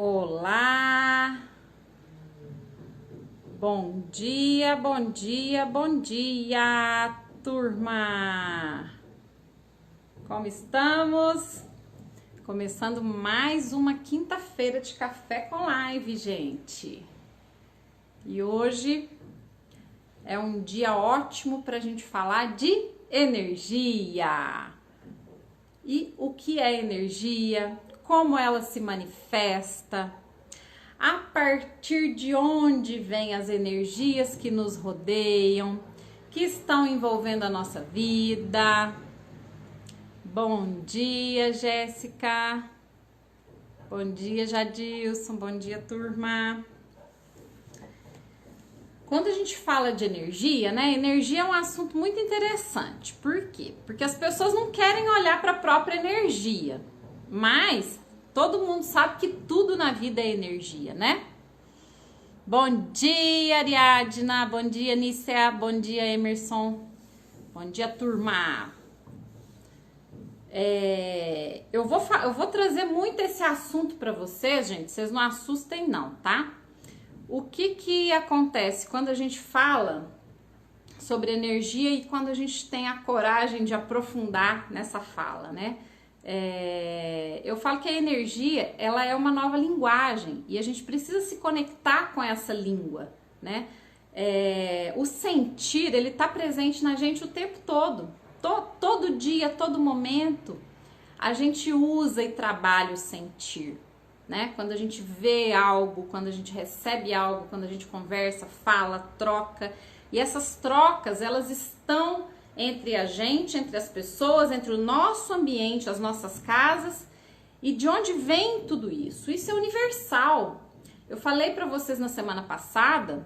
Olá, bom dia, bom dia, bom dia, turma! Como estamos? Começando mais uma quinta-feira de café com live, gente. E hoje é um dia ótimo para a gente falar de energia. E o que é energia? Como ela se manifesta? A partir de onde vêm as energias que nos rodeiam, que estão envolvendo a nossa vida? Bom dia, Jéssica. Bom dia, Jadilson. Bom dia, turma. Quando a gente fala de energia, né? Energia é um assunto muito interessante. Por quê? Porque as pessoas não querem olhar para a própria energia. Mas todo mundo sabe que tudo na vida é energia, né? Bom dia, Ariadna. Bom dia, Nícia. Bom dia, Emerson. Bom dia, turma. Eu vou trazer muito esse assunto para vocês, gente. Vocês não assustem não, tá? O que acontece quando a gente fala sobre energia e quando a gente tem a coragem de aprofundar nessa fala, né? Eu falo que a energia, ela é uma nova linguagem e a gente precisa se conectar com essa língua, né? O sentir, ele tá presente na gente o tempo todo. Todo dia, todo momento, a gente usa e trabalha o sentir, né? Quando a gente vê algo, quando a gente recebe algo, quando a gente conversa, fala, troca. E essas trocas, elas estão entre a gente, entre as pessoas, entre o nosso ambiente, as nossas casas. E de onde vem tudo isso? Isso é universal. Eu falei para vocês na semana passada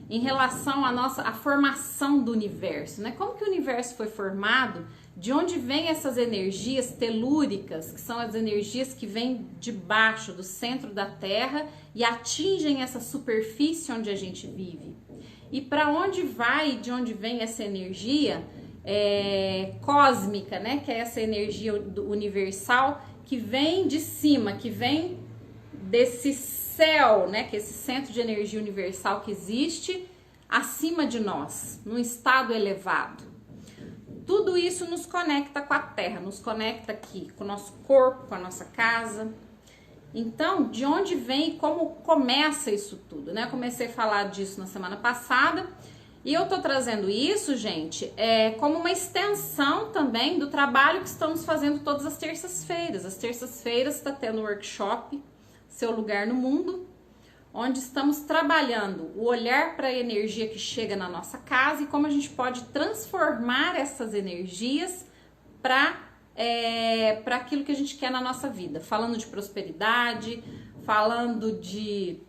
em relação à formação do universo, né? Como que o universo foi formado? De onde vêm essas energias telúricas, que são as energias que vêm de baixo, do centro da Terra e atingem essa superfície onde a gente vive? E para onde vai e de onde vem essa energia cósmica, né? Que é essa energia universal que vem de cima, que vem desse céu, né? Que é esse centro de energia universal que existe acima de nós, num estado elevado. Tudo isso nos conecta com a Terra, nos conecta aqui com o nosso corpo, com a nossa casa. Então, de onde vem e como começa isso tudo, né? Eu comecei a falar disso na semana passada e eu tô trazendo isso, gente, como uma extensão também do trabalho que estamos fazendo todas as terças-feiras. As terças-feiras está tendo workshop Seu Lugar no Mundo, onde estamos trabalhando o olhar para a energia que chega na nossa casa e como a gente pode transformar essas energias para aquilo que a gente quer na nossa vida. Falando de prosperidade, falando de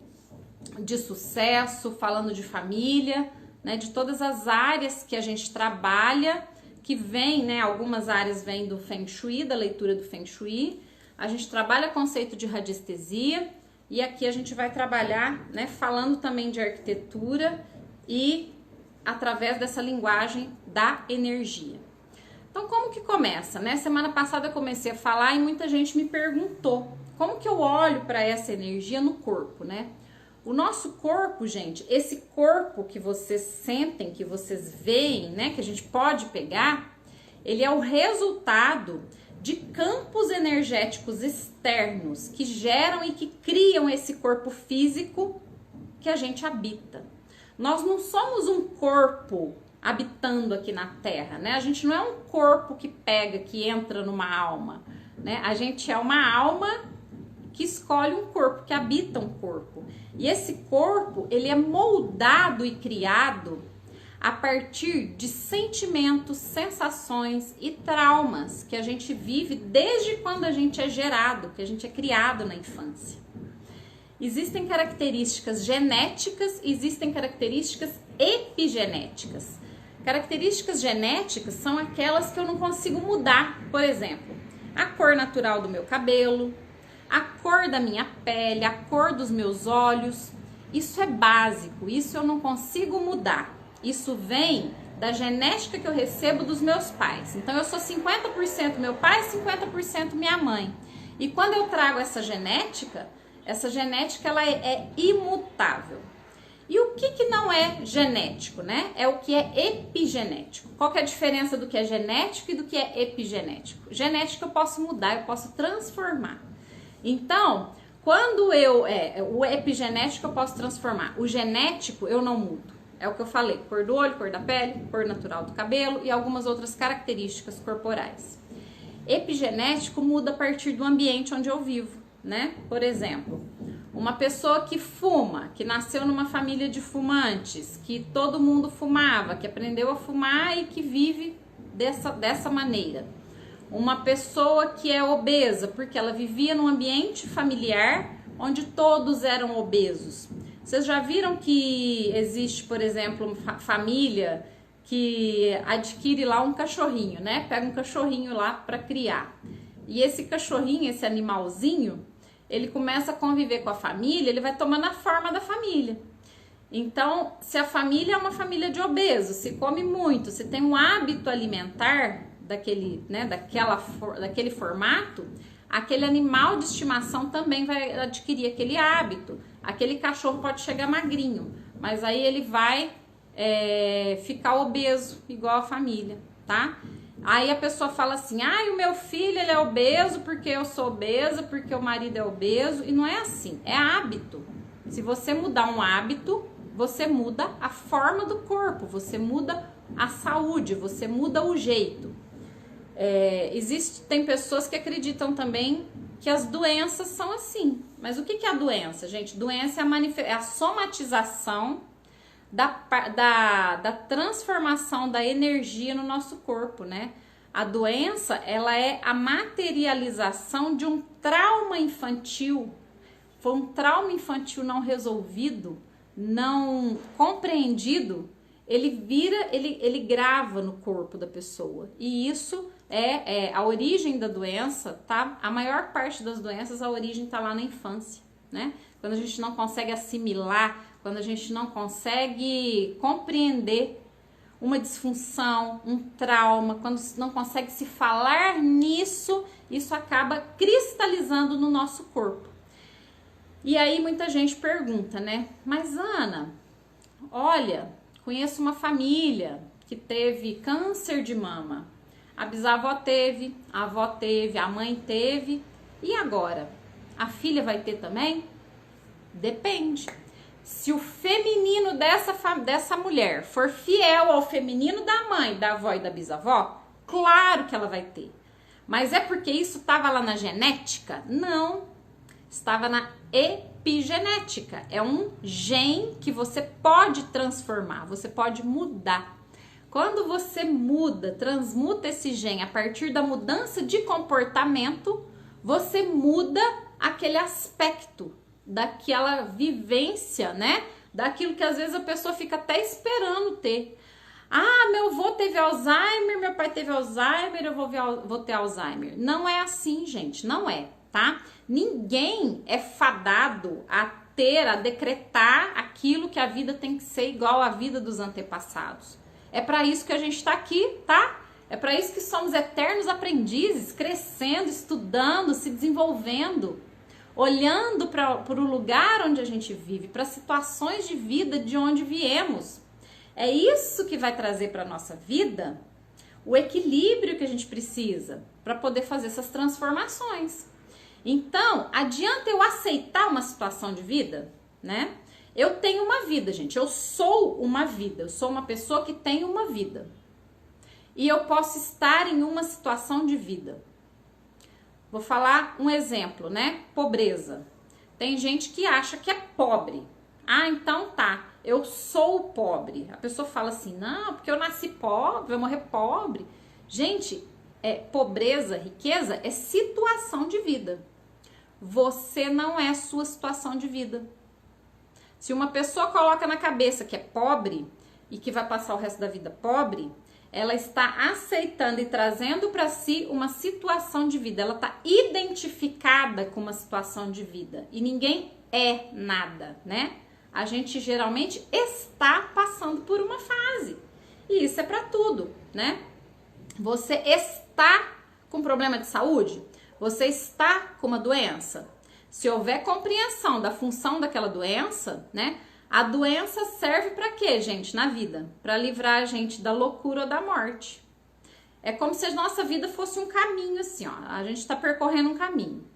sucesso, falando de família, né, de todas as áreas que a gente trabalha, que vem, né, algumas áreas vêm do Feng Shui, da leitura do Feng Shui. A gente trabalha conceito de radiestesia e aqui a gente vai trabalhar, né, falando também de arquitetura e através dessa linguagem da energia. Então, como que começa, né? Semana passada eu comecei a falar e muita gente me perguntou como que eu olho para essa energia no corpo, né? O nosso corpo, gente, esse corpo que vocês sentem, que vocês veem, né, que a gente pode pegar, ele é o resultado de campos energéticos externos que geram e que criam esse corpo físico que a gente habita. Nós não somos um corpo habitando aqui na Terra, né? A gente não é um corpo que pega, que entra numa alma, né? A gente é uma alma que escolhe um corpo, que habita um corpo. E esse corpo, ele é moldado e criado a partir de sentimentos, sensações e traumas que a gente vive desde quando a gente é gerado, que a gente é criado na infância. Existem características genéticas, existem características epigenéticas. Características genéticas são aquelas que eu não consigo mudar. Por exemplo, a cor natural do meu cabelo, a cor da minha pele, a cor dos meus olhos. Isso é básico, isso eu não consigo mudar. Isso vem da genética que eu recebo dos meus pais. Então eu sou 50% meu pai, 50% minha mãe. E quando eu trago essa genética, Essa genética ela é imutável. E o que não é genético, né? É o que é epigenético. Qual que é a diferença do que é genético e do que é epigenético? Genético eu posso mudar, eu posso transformar. Então, quando o epigenético eu posso transformar, o genético eu não mudo. É o que eu falei, cor do olho, cor da pele, cor natural do cabelo e algumas outras características corporais. Epigenético muda a partir do ambiente onde eu vivo, né? Por exemplo, uma pessoa que fuma, que nasceu numa família de fumantes, que todo mundo fumava, que aprendeu a fumar e que vive dessa maneira. Uma pessoa que é obesa, porque ela vivia num ambiente familiar onde todos eram obesos. Vocês já viram que existe, por exemplo, uma família que adquire lá um cachorrinho, né? Pega um cachorrinho lá para criar. E esse cachorrinho, esse animalzinho, ele começa a conviver com a família, ele vai tomando a forma da família. Então, se a família é uma família de obesos, se come muito, se tem um hábito alimentar daquele formato, aquele animal de estimação também vai adquirir aquele hábito. Aquele cachorro pode chegar magrinho, mas aí ele vai ficar obeso, igual a família, tá? Aí a pessoa fala assim, o meu filho ele é obeso porque eu sou obesa, porque o marido é obeso, e não é assim, é hábito. Se você mudar um hábito, você muda a forma do corpo, você muda a saúde, você muda o jeito. Tem pessoas que acreditam também que as doenças são assim. Mas o que é a doença, gente? Doença é a somatização da transformação da energia no nosso corpo, né? A doença, ela é a materialização de um trauma infantil. Foi um trauma infantil não resolvido, não compreendido, ele grava no corpo da pessoa. E isso é a origem da doença, tá? A maior parte das doenças, a origem tá lá na infância, né? Quando a gente não consegue assimilar, quando a gente não consegue compreender uma disfunção, um trauma, quando não consegue se falar nisso, isso acaba cristalizando no nosso corpo. E aí muita gente pergunta, né? Mas Ana, olha, conheço uma família que teve câncer de mama. A bisavó teve, a avó teve, a mãe teve. E agora? A filha vai ter também? Depende. Se o feminino dessa mulher for fiel ao feminino da mãe, da avó e da bisavó, claro que ela vai ter. Mas é porque isso estava lá na genética? Não. Estava na epigenética. É um gen que você pode transformar, você pode mudar. Quando você transmuta esse gen a partir da mudança de comportamento, você muda aquele aspecto daquela vivência, né? Daquilo que às vezes a pessoa fica até esperando ter. Meu avô teve Alzheimer, meu pai teve Alzheimer, eu vou ter Alzheimer. Não é assim, gente, não é, tá? Ninguém é fadado a decretar aquilo que a vida tem que ser igual à vida dos antepassados. É para isso que a gente tá aqui, tá? É para isso que somos eternos aprendizes, crescendo, estudando, se desenvolvendo, olhando para o lugar onde a gente vive, para situações de vida de onde viemos. É isso que vai trazer para nossa vida o equilíbrio que a gente precisa para poder fazer essas transformações. Então, adianta eu aceitar uma situação de vida, né? Eu tenho uma vida, gente. Eu sou uma vida. Eu sou uma pessoa que tem uma vida. E eu posso estar em uma situação de vida. Vou falar um exemplo, né? Pobreza. Tem gente que acha que é pobre. Então tá, eu sou pobre. A pessoa fala assim, não, porque eu nasci pobre, vou morrer pobre. Gente, pobreza, riqueza é situação de vida. Você não é sua situação de vida. Se uma pessoa coloca na cabeça que é pobre e que vai passar o resto da vida pobre, ela está aceitando e trazendo para si uma situação de vida. Ela está identificada com uma situação de vida. E ninguém é nada, né? A gente geralmente está passando por uma fase. E isso é para tudo, né? Você está com problema de saúde? Você está com uma doença? Se houver compreensão da função daquela doença, né? A doença serve para quê, gente, na vida? Para livrar a gente da loucura ou da morte. É como se a nossa vida fosse um caminho assim, ó. A gente está percorrendo um caminho.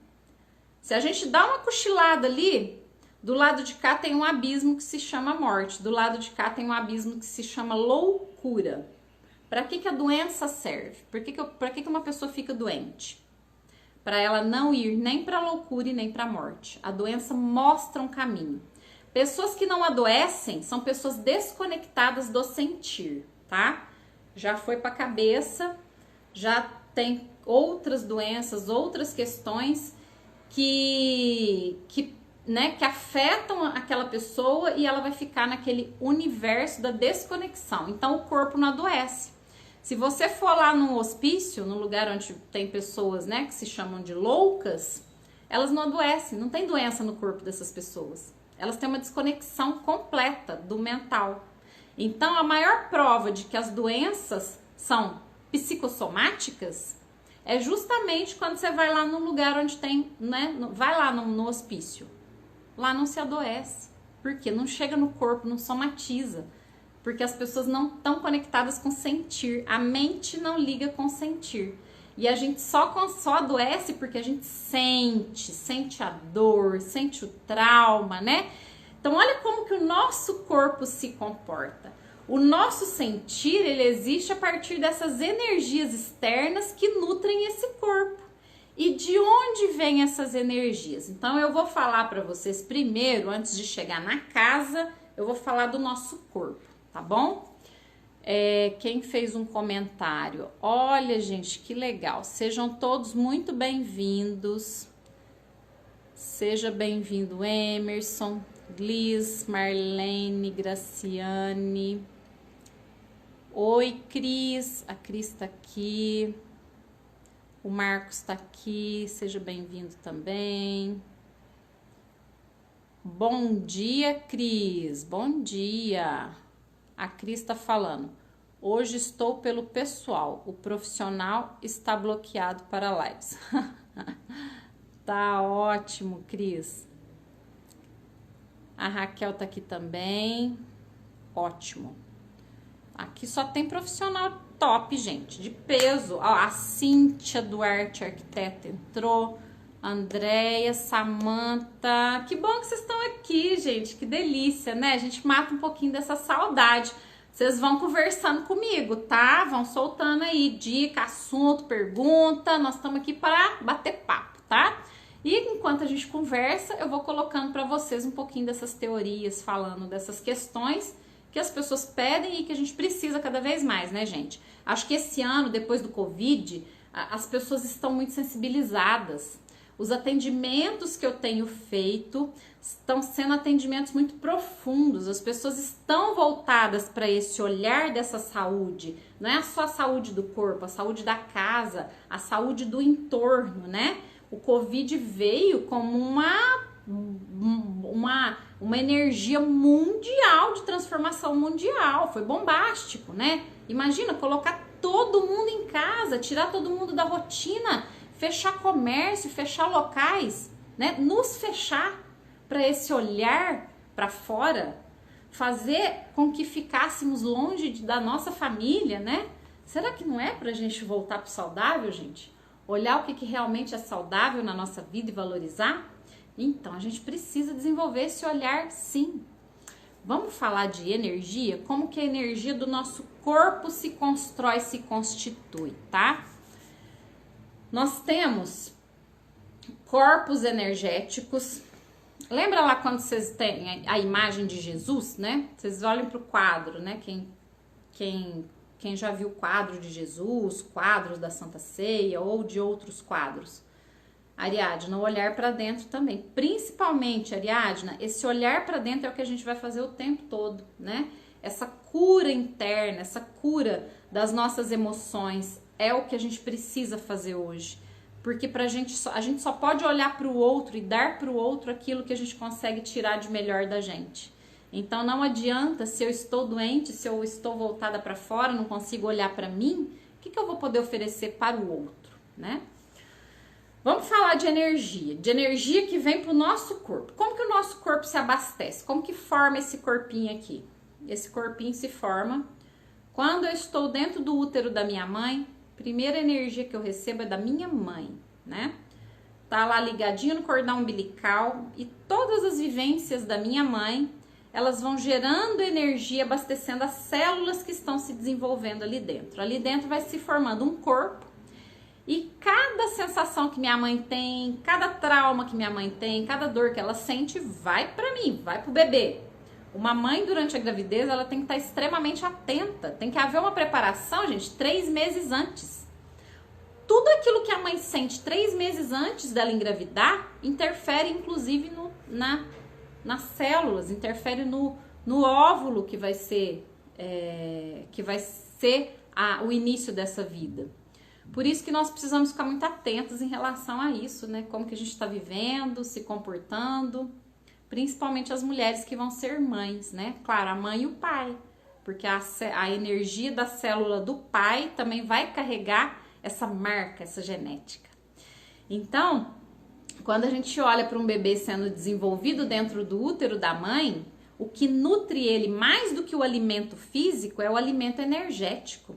Se a gente dá uma cochilada ali, do lado de cá tem um abismo que se chama morte. Do lado de cá tem um abismo que se chama loucura. Para que a doença serve? Para que uma pessoa fica doente? Para ela não ir nem para a loucura e nem para a morte. A doença mostra um caminho. Pessoas que não adoecem são pessoas desconectadas do sentir, tá? Já foi para a cabeça, já tem outras doenças, outras questões que afetam aquela pessoa e ela vai ficar naquele universo da desconexão. Então o corpo não adoece. Se você for lá num hospício, num lugar onde tem pessoas, né, que se chamam de loucas, elas não adoecem, não tem doença no corpo dessas pessoas. Elas têm uma desconexão completa do mental. Então, a maior prova de que as doenças são psicossomáticas é justamente quando você vai lá num lugar onde tem, né, vai lá no hospício. Lá não se adoece. Por quê? Não chega no corpo, não somatiza. Porque as pessoas não estão conectadas com sentir. A mente não liga com sentir. E a gente só adoece porque a gente sente a dor, sente o trauma, né? Então, olha como que o nosso corpo se comporta. O nosso sentir, ele existe a partir dessas energias externas que nutrem esse corpo. E de onde vêm essas energias? Então, eu vou falar para vocês primeiro, antes de chegar na casa, eu vou falar do nosso corpo, tá bom? Quem fez um comentário? Olha, gente, que legal. Sejam todos muito bem-vindos. Seja bem-vindo, Emerson, Gliz, Marlene, Graciane. Oi, Cris. A Cris tá aqui. O Marcos tá aqui. Seja bem-vindo também. Bom dia, Cris. Bom dia. A Cris tá falando. Hoje estou pelo pessoal. O profissional está bloqueado para lives. Tá ótimo, Cris. A Raquel tá aqui também. Ótimo. Aqui só tem profissional top, gente, de peso. Ó, a Cíntia Duarte, arquiteta, entrou. Andréia, Samanta. Que bom que vocês estão aqui, gente. Que delícia, né? A gente mata um pouquinho dessa saudade. Vocês vão conversando comigo, tá? Vão soltando aí dica, assunto, pergunta. Nós estamos aqui para bater papo, tá? E enquanto a gente conversa, eu vou colocando para vocês um pouquinho dessas teorias, falando dessas questões que as pessoas pedem e que a gente precisa cada vez mais, né, gente? Acho que esse ano, depois do Covid, as pessoas estão muito sensibilizadas. Os atendimentos que eu tenho feito estão sendo atendimentos muito profundos. As pessoas estão voltadas para esse olhar dessa saúde. Não é só a saúde do corpo, a saúde da casa, a saúde do entorno, né? O Covid veio como uma energia mundial, de transformação mundial. Foi bombástico, né? Imagina colocar todo mundo em casa, tirar todo mundo da rotina, fechar comércio, fechar locais, né? Nos fechar para esse olhar para fora, fazer com que ficássemos longe da nossa família, né? Será que não é pra gente voltar pro saudável, gente? Olhar o que realmente é saudável na nossa vida e valorizar? Então, a gente precisa desenvolver esse olhar, sim. Vamos falar de energia? Como que a energia do nosso corpo se constrói, se constitui, tá? Nós temos corpos energéticos. Lembra lá quando vocês têm a imagem de Jesus, né? Vocês olham para o quadro, né? Quem já viu o quadro de Jesus, quadros da Santa Ceia ou de outros quadros. Ariadna, olhar para dentro também. Principalmente, Ariadna, esse olhar para dentro é o que a gente vai fazer o tempo todo, né? Essa cura interna, essa cura das nossas emoções é o que a gente precisa fazer hoje. Porque a gente só pode olhar para o outro e dar para o outro aquilo que a gente consegue tirar de melhor da gente. Então não adianta, se eu estou doente, se eu estou voltada para fora, não consigo olhar para mim, o que eu vou poder oferecer para o outro, né? Vamos falar de energia que vem para o nosso corpo. Como que o nosso corpo se abastece? Como que forma esse corpinho aqui? Esse corpinho se forma quando eu estou dentro do útero da minha mãe. Primeira energia que eu recebo é da minha mãe, né? Tá lá ligadinho no cordão umbilical e todas as vivências da minha mãe, elas vão gerando energia, abastecendo as células que estão se desenvolvendo ali dentro. Ali dentro vai se formando um corpo e cada sensação que minha mãe tem, cada trauma que minha mãe tem, cada dor que ela sente vai para mim, vai pro bebê. Uma mãe durante a gravidez, ela tem que estar extremamente atenta, tem que haver uma preparação, gente, 3 meses antes. Tudo aquilo que a mãe sente 3 meses antes dela engravidar, interfere inclusive nas células, interfere no óvulo que vai ser, o início dessa vida. Por isso que nós precisamos ficar muito atentos em relação a isso, né? Como que a gente está vivendo, se comportando, principalmente as mulheres que vão ser mães, né? Claro, a mãe e o pai, porque a energia da célula do pai também vai carregar essa marca, essa genética. Então, quando a gente olha para um bebê sendo desenvolvido dentro do útero da mãe, o que nutre ele mais do que o alimento físico é o alimento energético.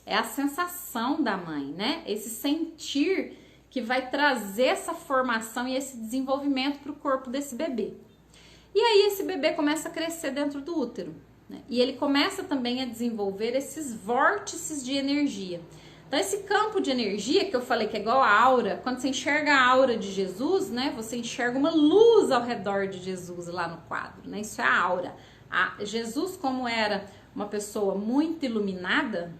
É a sensação da mãe, né? Esse sentir que vai trazer essa formação e esse desenvolvimento para o corpo desse bebê. E aí esse bebê começa a crescer dentro do útero, né? E ele começa também a desenvolver esses vórtices de energia. Então esse campo de energia que eu falei que é igual a aura, quando você enxerga a aura de Jesus, né? Você enxerga uma luz ao redor de Jesus lá no quadro, né? Isso é a aura. Jesus, como era uma pessoa muito iluminada,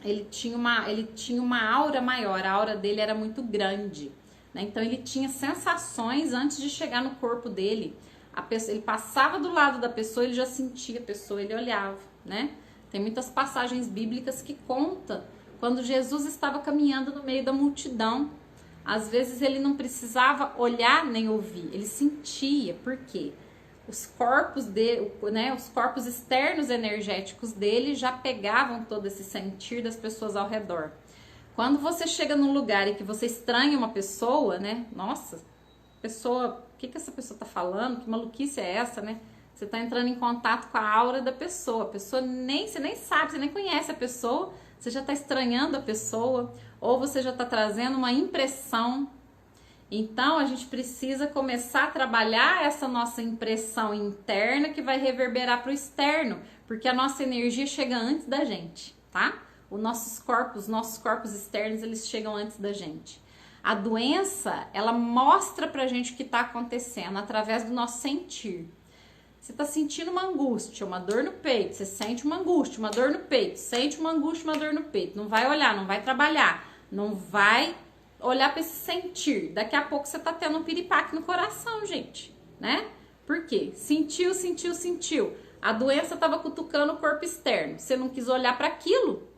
ele tinha uma aura maior, a aura dele era muito grande, né? Então ele tinha sensações antes de chegar no corpo dele. Ele passava do lado da pessoa, ele já sentia a pessoa, ele olhava, né? Tem muitas passagens bíblicas que contam quando Jesus estava caminhando no meio da multidão. Às vezes ele não precisava olhar nem ouvir, ele sentia. Por quê? Os corpos dele, né, os corpos externos energéticos dele já pegavam todo esse sentir das pessoas ao redor. Quando você chega num lugar e que você estranha uma pessoa, né? Nossa, pessoa, o que essa pessoa tá falando? Que maluquice é essa, né? Você tá entrando em contato com a aura da pessoa. A pessoa você nem sabe, você nem conhece a pessoa, você já tá estranhando a pessoa, ou você já tá trazendo uma impressão. Então, a gente precisa começar a trabalhar essa nossa impressão interna que vai reverberar para o externo, porque a nossa energia chega antes da gente, tá? Os nossos corpos externos, eles chegam antes da gente. A doença, ela mostra pra gente o que tá acontecendo através do nosso sentir. Você tá sentindo uma angústia, uma dor no peito, você sente uma angústia, uma dor no peito, sente uma angústia, uma dor no peito, não vai olhar, não vai trabalhar, não vai olhar para esse sentir. Daqui a pouco você tá tendo um piripaque no coração, gente, né? Por quê? Sentiu. A doença tava cutucando o corpo externo. Você não quis olhar para aquilo.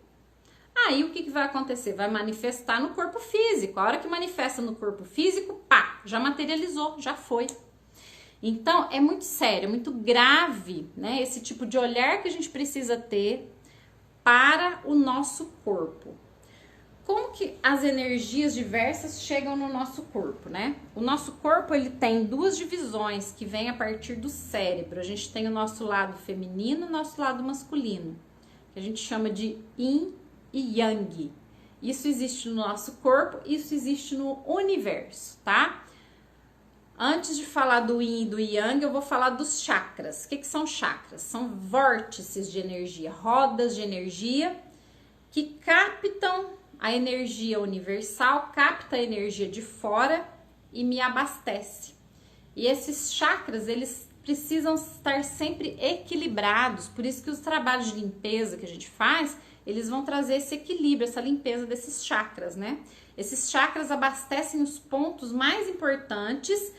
Aí o que vai acontecer? Vai manifestar no corpo físico. A hora que manifesta no corpo físico, pá, já materializou, já foi. Então, é muito sério, é muito grave, né? Esse tipo de olhar que a gente precisa ter para o nosso corpo. Como que as energias diversas chegam no nosso corpo, né? O nosso corpo, ele tem 2 divisões que vêm a partir do cérebro. A gente tem o nosso lado feminino e o nosso lado masculino, que a gente chama de Yin e Yang. Isso existe no nosso corpo, isso existe no universo, tá? Antes de falar do Yin e do Yang, eu vou falar dos chakras. O que são chakras? São vórtices de energia, rodas de energia que captam a energia universal, capta a energia de fora e me abastece. E esses chakras, eles precisam estar sempre equilibrados, por isso que os trabalhos de limpeza que a gente faz, eles vão trazer esse equilíbrio, essa limpeza desses chakras, né? Esses chakras abastecem os pontos mais importantes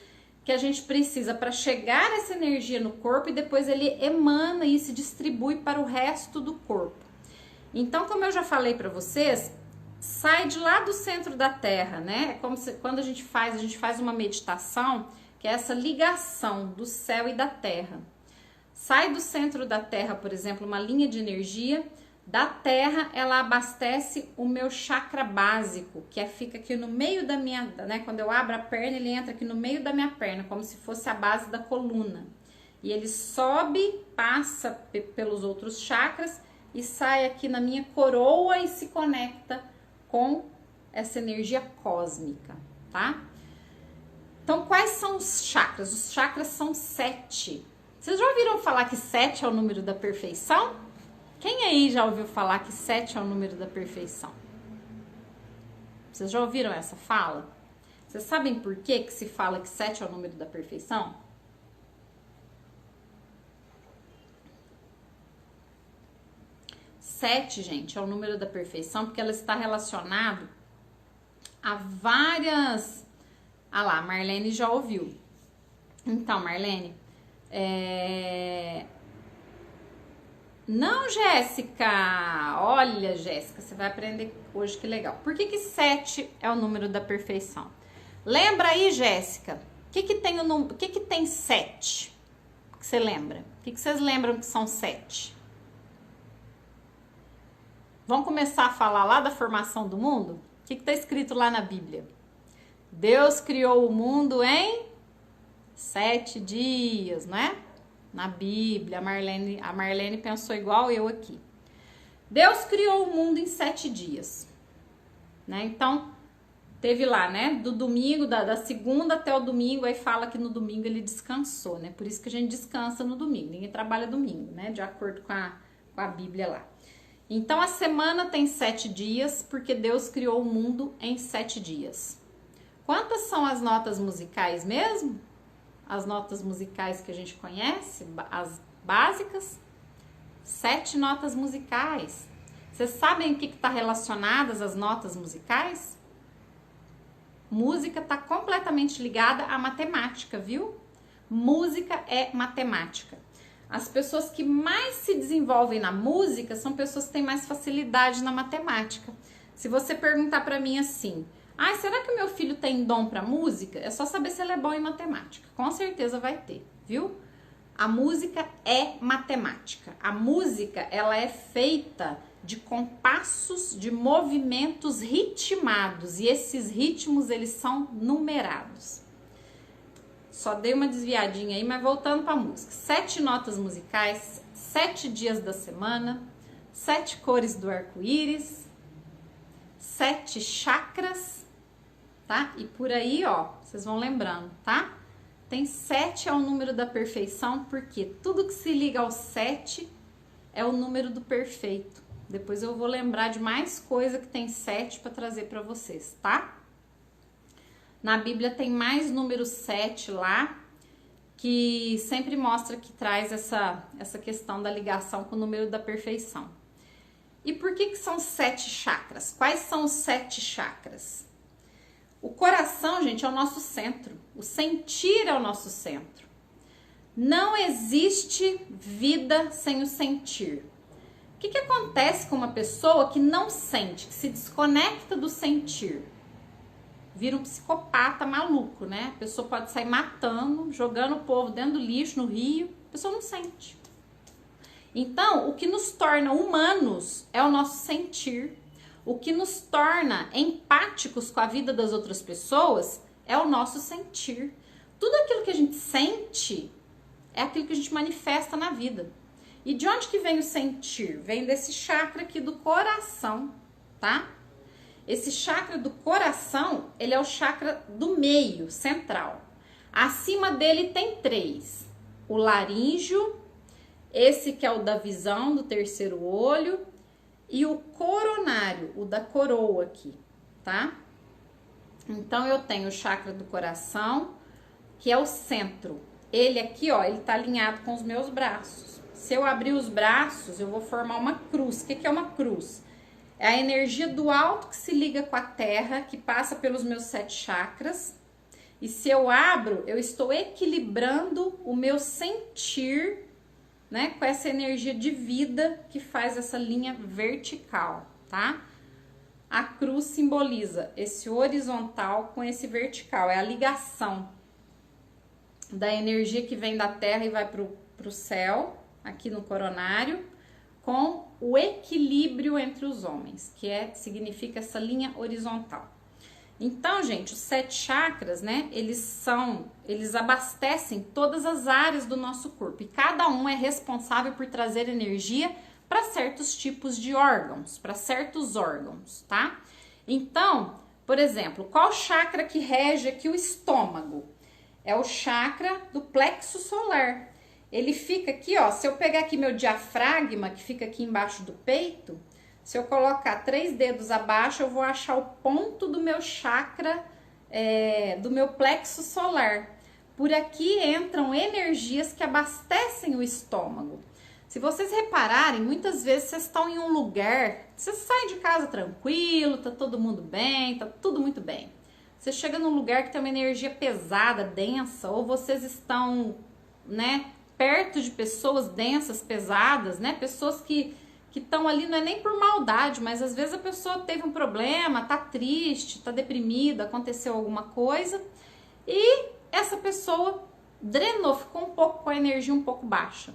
que a gente precisa para chegar essa energia no corpo e depois ele emana e se distribui para o resto do corpo. Então, como eu já falei para vocês, sai de lá do centro da Terra, né? É como se, quando a gente faz uma meditação, que é essa ligação do céu e da Terra. Sai do centro da Terra, por exemplo, uma linha de energia, Da terra, ela abastece o meu chakra básico, que fica aqui no meio da minha, né? Quando eu abro a perna, ele entra aqui no meio da minha perna, como se fosse a base da coluna. E ele sobe, passa pelos outros chakras e sai aqui na minha coroa e se conecta com essa energia cósmica, tá? Então, quais são os chakras? Os chakras são 7. Vocês já ouviram falar que 7 é o número da perfeição? Quem aí já ouviu falar que 7 é o número da perfeição? Vocês já ouviram essa fala? Vocês sabem por que se fala que 7 é o número da perfeição? Sete, gente, é o número da perfeição porque ela está relacionado a várias... Ah lá, Marlene já ouviu. Então, Marlene, Não, Jéssica! Olha, Jéssica, você vai aprender hoje, que legal. Por que 7 é o número da perfeição? Lembra aí, Jéssica? O que tem 7? Que você lembra? O que vocês lembram que são 7? Vamos começar a falar lá da formação do mundo? O que está escrito lá na Bíblia? Deus criou o mundo em 7 dias, não é? Na Bíblia, a Marlene pensou igual eu aqui. Deus criou o mundo em 7 dias, né? Então, teve lá, né? Do domingo, da segunda até o domingo, aí fala que no domingo ele descansou, né? Por isso que a gente descansa no domingo, ninguém trabalha domingo, né? De acordo com a Bíblia lá. Então, a semana tem 7 dias, porque Deus criou o mundo em 7 dias. Quantas são as notas musicais mesmo? As notas musicais que a gente conhece, as básicas? 7 notas musicais. Vocês sabem o que está relacionadas às notas musicais? Música está completamente ligada à matemática, viu? Música é matemática. As pessoas que mais se desenvolvem na música são pessoas que têm mais facilidade na matemática. Se você perguntar para mim assim, será que o meu filho tem dom para música? É só saber se ele é bom em matemática. Com certeza vai ter, viu? A música é matemática. A música, ela é feita de compassos, de movimentos ritmados. E esses ritmos, eles são numerados. Só dei uma desviadinha aí, mas voltando para a música. 7 notas musicais, 7 dias da semana, 7 cores do arco-íris, 7 chakras, tá? E por aí, ó, vocês vão lembrando, tá? Tem 7 é o número da perfeição, porque tudo que se liga ao 7 é o número do perfeito. Depois eu vou lembrar de mais coisa que tem 7 para trazer para vocês, tá? Na Bíblia tem mais número 7 lá, que sempre mostra que traz essa questão da ligação com o número da perfeição. E por que são 7 chakras? Quais são os 7 chakras? O coração, gente, é o nosso centro. O sentir é o nosso centro. Não existe vida sem o sentir. O que acontece com uma pessoa que não sente, que se desconecta do sentir? Vira um psicopata maluco, né? A pessoa pode sair matando, jogando o povo dentro do lixo, no rio. A pessoa não sente. Então, o que nos torna humanos é o nosso sentir. O que nos torna empáticos com a vida das outras pessoas é o nosso sentir. Tudo aquilo que a gente sente é aquilo que a gente manifesta na vida. E de onde que vem o sentir? Vem desse chakra aqui do coração, tá? Esse chakra do coração, ele é o chakra do meio, central. Acima dele tem 3. O laríngeo, esse que é o da visão, do terceiro olho, e o coronário, o da coroa aqui, tá? Então, eu tenho o chakra do coração, que é o centro. Ele aqui, ó, ele tá alinhado com os meus braços. Se eu abrir os braços, eu vou formar uma cruz. O que é uma cruz? É a energia do alto que se liga com a terra, que passa pelos meus 7 chakras. E se eu abro, eu estou equilibrando o meu sentir, né, com essa energia de vida que faz essa linha vertical, tá? A cruz simboliza esse horizontal com esse vertical, é a ligação da energia que vem da terra e vai pro céu, aqui no coronário, com o equilíbrio entre os homens, significa essa linha horizontal. Então, gente, os 7 chakras, né, eles abastecem todas as áreas do nosso corpo e cada um é responsável por trazer energia para certos tipos de órgãos, para certos órgãos, tá? Então, por exemplo, qual chakra que rege aqui o estômago? É o chakra do plexo solar. Ele fica aqui, ó, se eu pegar aqui meu diafragma, que fica aqui embaixo do peito, se eu colocar 3 dedos abaixo, eu vou achar o ponto do meu chakra, do meu plexo solar. Por aqui entram energias que abastecem o estômago. Se vocês repararem, muitas vezes vocês estão em um lugar, vocês saem de casa tranquilo, tá todo mundo bem, tá tudo muito bem. Você chega num lugar que tem uma energia pesada, densa, ou vocês estão, né, perto de pessoas densas, pesadas, né, pessoas que estão ali, não é nem por maldade, mas às vezes a pessoa teve um problema, tá triste, tá deprimida, aconteceu alguma coisa e essa pessoa drenou, ficou um pouco com a energia um pouco baixa.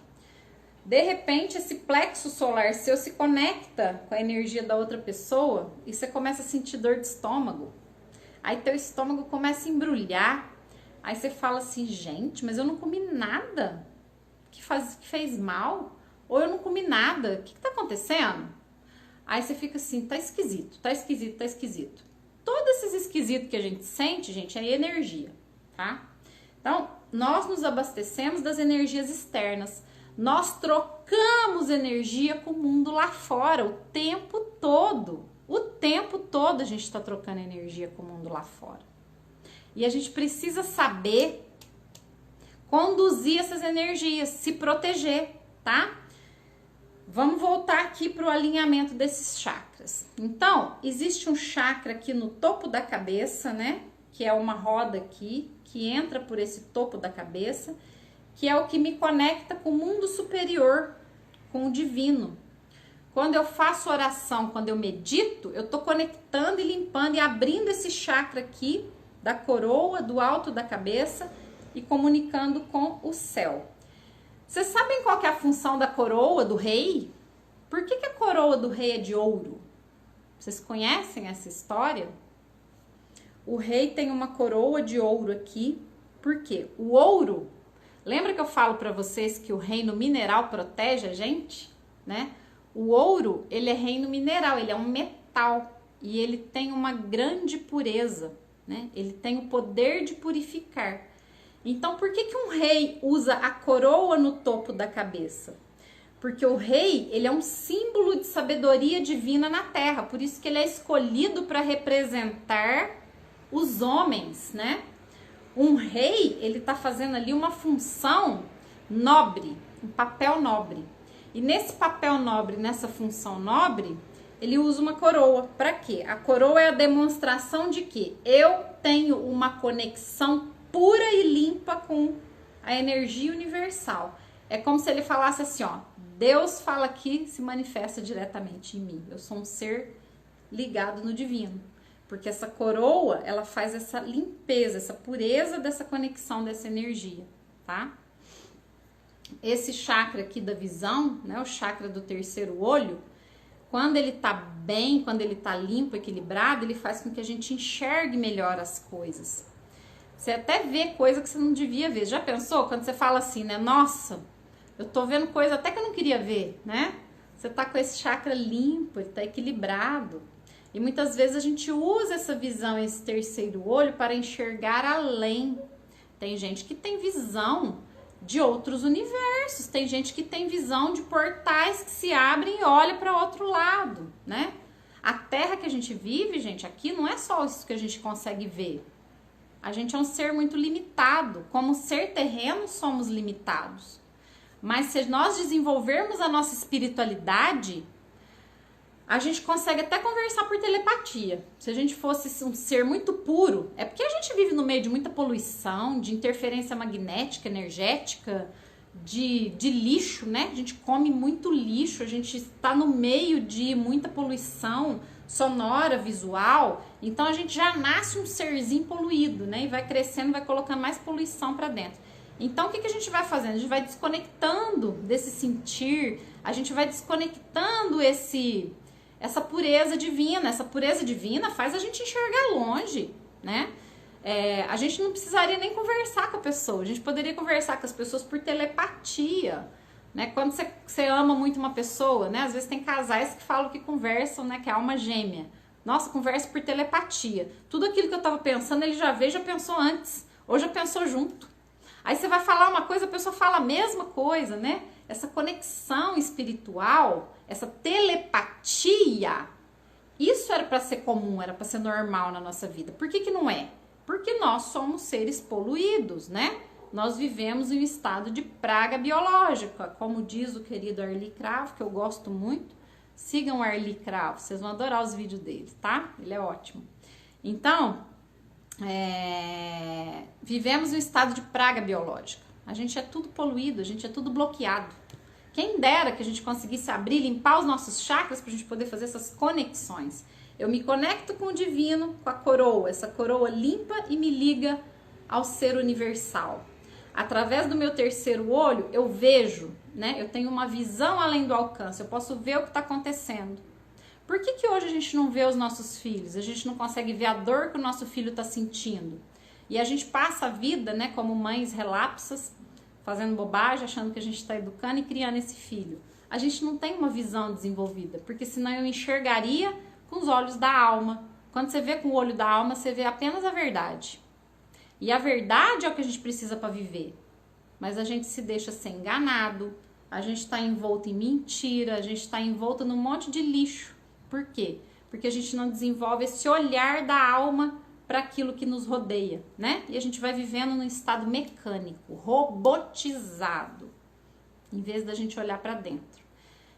De repente, esse plexo solar seu se conecta com a energia da outra pessoa e você começa a sentir dor de estômago. Aí teu estômago começa a embrulhar. Aí você fala assim, gente, mas eu não comi nada que fez mal. Ou eu não comi nada, o que tá acontecendo? Aí você fica assim, tá esquisito, tá esquisito, tá esquisito. Todos esses esquisitos que a gente sente, gente, é energia, tá? Então, nós nos abastecemos das energias externas. Nós trocamos energia com o mundo lá fora o tempo todo. O tempo todo a gente está trocando energia com o mundo lá fora. E a gente precisa saber conduzir essas energias, se proteger, tá? Vamos voltar aqui para o alinhamento desses chakras. Então, existe um chakra aqui no topo da cabeça, né? Que é uma roda aqui, que entra por esse topo da cabeça, que é o que me conecta com o mundo superior, com o divino. Quando eu faço oração, quando eu medito, eu tô conectando e limpando e abrindo esse chakra aqui, da coroa, do alto da cabeça, e comunicando com o céu. Vocês sabem qual que é a função da coroa do rei? Por que a coroa do rei é de ouro? Vocês conhecem essa história? O rei tem uma coroa de ouro aqui. Por quê? O ouro, lembra que eu falo para vocês que o reino mineral protege a gente, né? O ouro, ele é reino mineral, ele é um metal e ele tem uma grande pureza, né? Ele tem o poder de purificar. Então, por que um rei usa a coroa no topo da cabeça? Porque o rei, ele é um símbolo de sabedoria divina na terra, por isso que ele é escolhido para representar os homens, né? Um rei, ele tá fazendo ali uma função nobre, um papel nobre. E nesse papel nobre, nessa função nobre, ele usa uma coroa. Para quê? A coroa é a demonstração de que eu tenho uma conexão pura e limpa com a energia universal. É como se ele falasse assim, ó, Deus fala aqui, se manifesta diretamente em mim. Eu sou um ser ligado no divino. Porque essa coroa, ela faz essa limpeza, essa pureza dessa conexão, dessa energia, tá? Esse chakra aqui da visão, né, o chakra do terceiro olho, quando ele tá bem, quando ele tá limpo, equilibrado, ele faz com que a gente enxergue melhor as coisas. Você até vê coisa que você não devia ver. Já pensou? Quando você fala assim, né? Nossa, eu tô vendo coisa até que eu não queria ver, né? Você tá com esse chakra limpo, ele tá equilibrado. E muitas vezes a gente usa essa visão, esse terceiro olho, para enxergar além. Tem gente que tem visão de outros universos, tem gente que tem visão de portais que se abrem e olha para outro lado, né? A Terra que a gente vive, gente, aqui não é só isso que a gente consegue ver. A gente é um ser muito limitado. Como ser terreno, somos limitados. Mas se nós desenvolvermos a nossa espiritualidade, a gente consegue até conversar por telepatia. Se a gente fosse um ser muito puro, é porque a gente vive no meio de muita poluição, de interferência magnética, energética, de lixo, né? A gente come muito lixo, a gente está no meio de muita poluição sonora, visual. Então a gente já nasce um serzinho poluído, né? E vai crescendo, vai colocando mais poluição para dentro. Então, o que a gente vai fazendo? A gente vai desconectando desse sentir, a gente vai desconectando essa pureza divina. Essa pureza divina faz a gente enxergar longe, né? A gente não precisaria nem conversar com a pessoa, a gente poderia conversar com as pessoas por telepatia, né? Quando você ama muito uma pessoa, né? Às vezes tem casais que falam que conversam, né? Que é alma gêmea. Nossa, conversa por telepatia. Tudo aquilo que eu tava pensando, ele já veio, já pensou antes, ou já pensou junto. Aí você vai falar uma coisa, a pessoa fala a mesma coisa, né? Essa conexão espiritual, essa telepatia, isso era para ser comum, era para ser normal na nossa vida. Por que não é? Porque nós somos seres poluídos, né? Nós vivemos em um estado de praga biológica, como diz o querido Arli Cravo, que eu gosto muito. Sigam o Arli Cravo, vocês vão adorar os vídeos dele, tá? Ele é ótimo. Então, vivemos em um estado de praga biológica. A gente é tudo poluído, a gente é tudo bloqueado. Quem dera que a gente conseguisse abrir, limpar os nossos chakras para a gente poder fazer essas conexões. Eu me conecto com o divino, com a coroa. Essa coroa limpa e me liga ao ser universal. Através do meu terceiro olho, eu vejo, né? Eu tenho uma visão além do alcance. Eu posso ver o que está acontecendo. Por que hoje a gente não vê os nossos filhos? A gente não consegue ver a dor que o nosso filho está sentindo. E a gente passa a vida, né, como mães relapsas, fazendo bobagem, achando que a gente está educando e criando esse filho. A gente não tem uma visão desenvolvida, porque senão eu enxergaria com os olhos da alma. Quando você vê com o olho da alma, você vê apenas a verdade. E a verdade é o que a gente precisa para viver. Mas a gente se deixa ser enganado, a gente está envolto em mentira, a gente está envolto num monte de lixo. Por quê? Porque a gente não desenvolve esse olhar da alma para aquilo que nos rodeia, né? E a gente vai vivendo num estado mecânico, robotizado, em vez da gente olhar para dentro.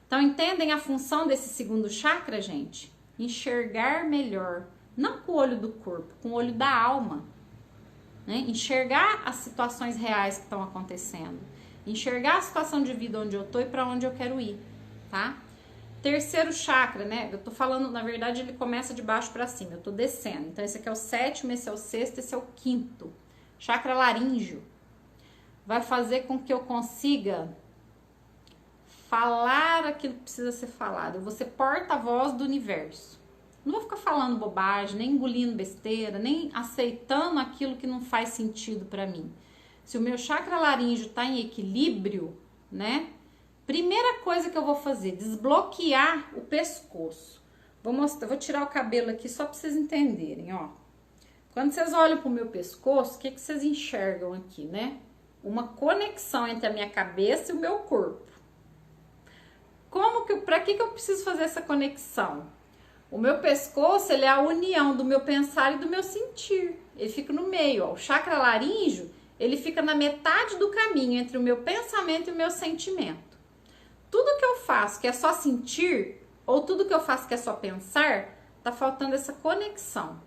Então, entendem a função desse segundo chakra, gente? Enxergar melhor, não com o olho do corpo, com o olho da alma, né? Enxergar as situações reais que estão acontecendo, enxergar a situação de vida onde eu tô e para onde eu quero ir, tá? Terceiro chakra, né? Eu tô falando, na verdade, ele começa de baixo para cima, eu tô descendo. Então, esse aqui é o sétimo, esse é o sexto, esse é o quinto. Chakra laríngeo. Vai fazer com que eu consiga falar aquilo que precisa ser falado. Eu vou ser porta-voz do universo. Não vou ficar falando bobagem, nem engolindo besteira, nem aceitando aquilo que não faz sentido para mim. Se o meu chakra laríngeo tá em equilíbrio, né? Primeira coisa que eu vou fazer, desbloquear o pescoço. Vou tirar o cabelo aqui só para vocês entenderem, ó. Quando vocês olham pro meu pescoço, o que vocês enxergam aqui, né? Uma conexão entre a minha cabeça e o meu corpo. Para que eu preciso fazer essa conexão? O meu pescoço, ele é a união do meu pensar e do meu sentir. Ele fica no meio, ó. O chakra laríngeo, ele fica na metade do caminho entre o meu pensamento e o meu sentimento. Tudo que eu faço que é só sentir, ou tudo que eu faço que é só pensar, tá faltando essa conexão.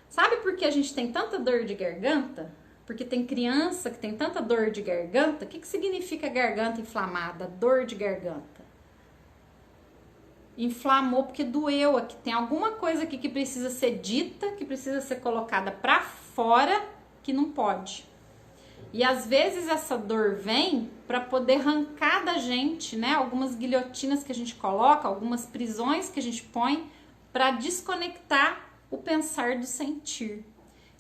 Sabe por que a gente tem tanta dor de garganta? Porque tem criança que tem tanta dor de garganta. O que significa garganta inflamada? Dor de garganta. Inflamou porque doeu aqui. Tem alguma coisa aqui que precisa ser dita, que precisa ser colocada pra fora, que não pode. E às vezes essa dor vem para poder arrancar da gente, né? Algumas guilhotinas que a gente coloca, algumas prisões que a gente põe para desconectar o pensar do sentir.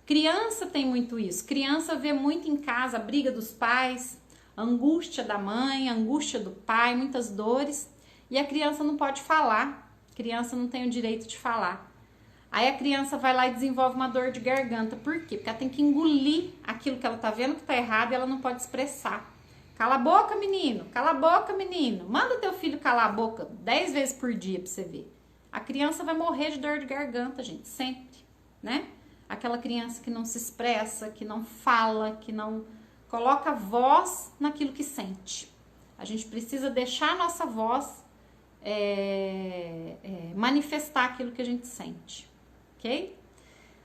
Criança tem muito isso. Criança vê muito em casa a briga dos pais, a angústia da mãe, a angústia do pai, muitas dores. E a criança não pode falar. A criança não tem o direito de falar. Aí a criança vai lá e desenvolve uma dor de garganta. Por quê? Porque ela tem que engolir aquilo que ela tá vendo que tá errado e ela não pode expressar. Cala a boca, menino. Cala a boca, menino. Manda teu filho calar a boca 10 vezes por dia pra você ver. A criança vai morrer de dor de garganta, gente. Sempre, né? Aquela criança que não se expressa, que não fala, que não coloca voz naquilo que sente. A gente precisa deixar a nossa voz manifestar aquilo que a gente sente. Ok?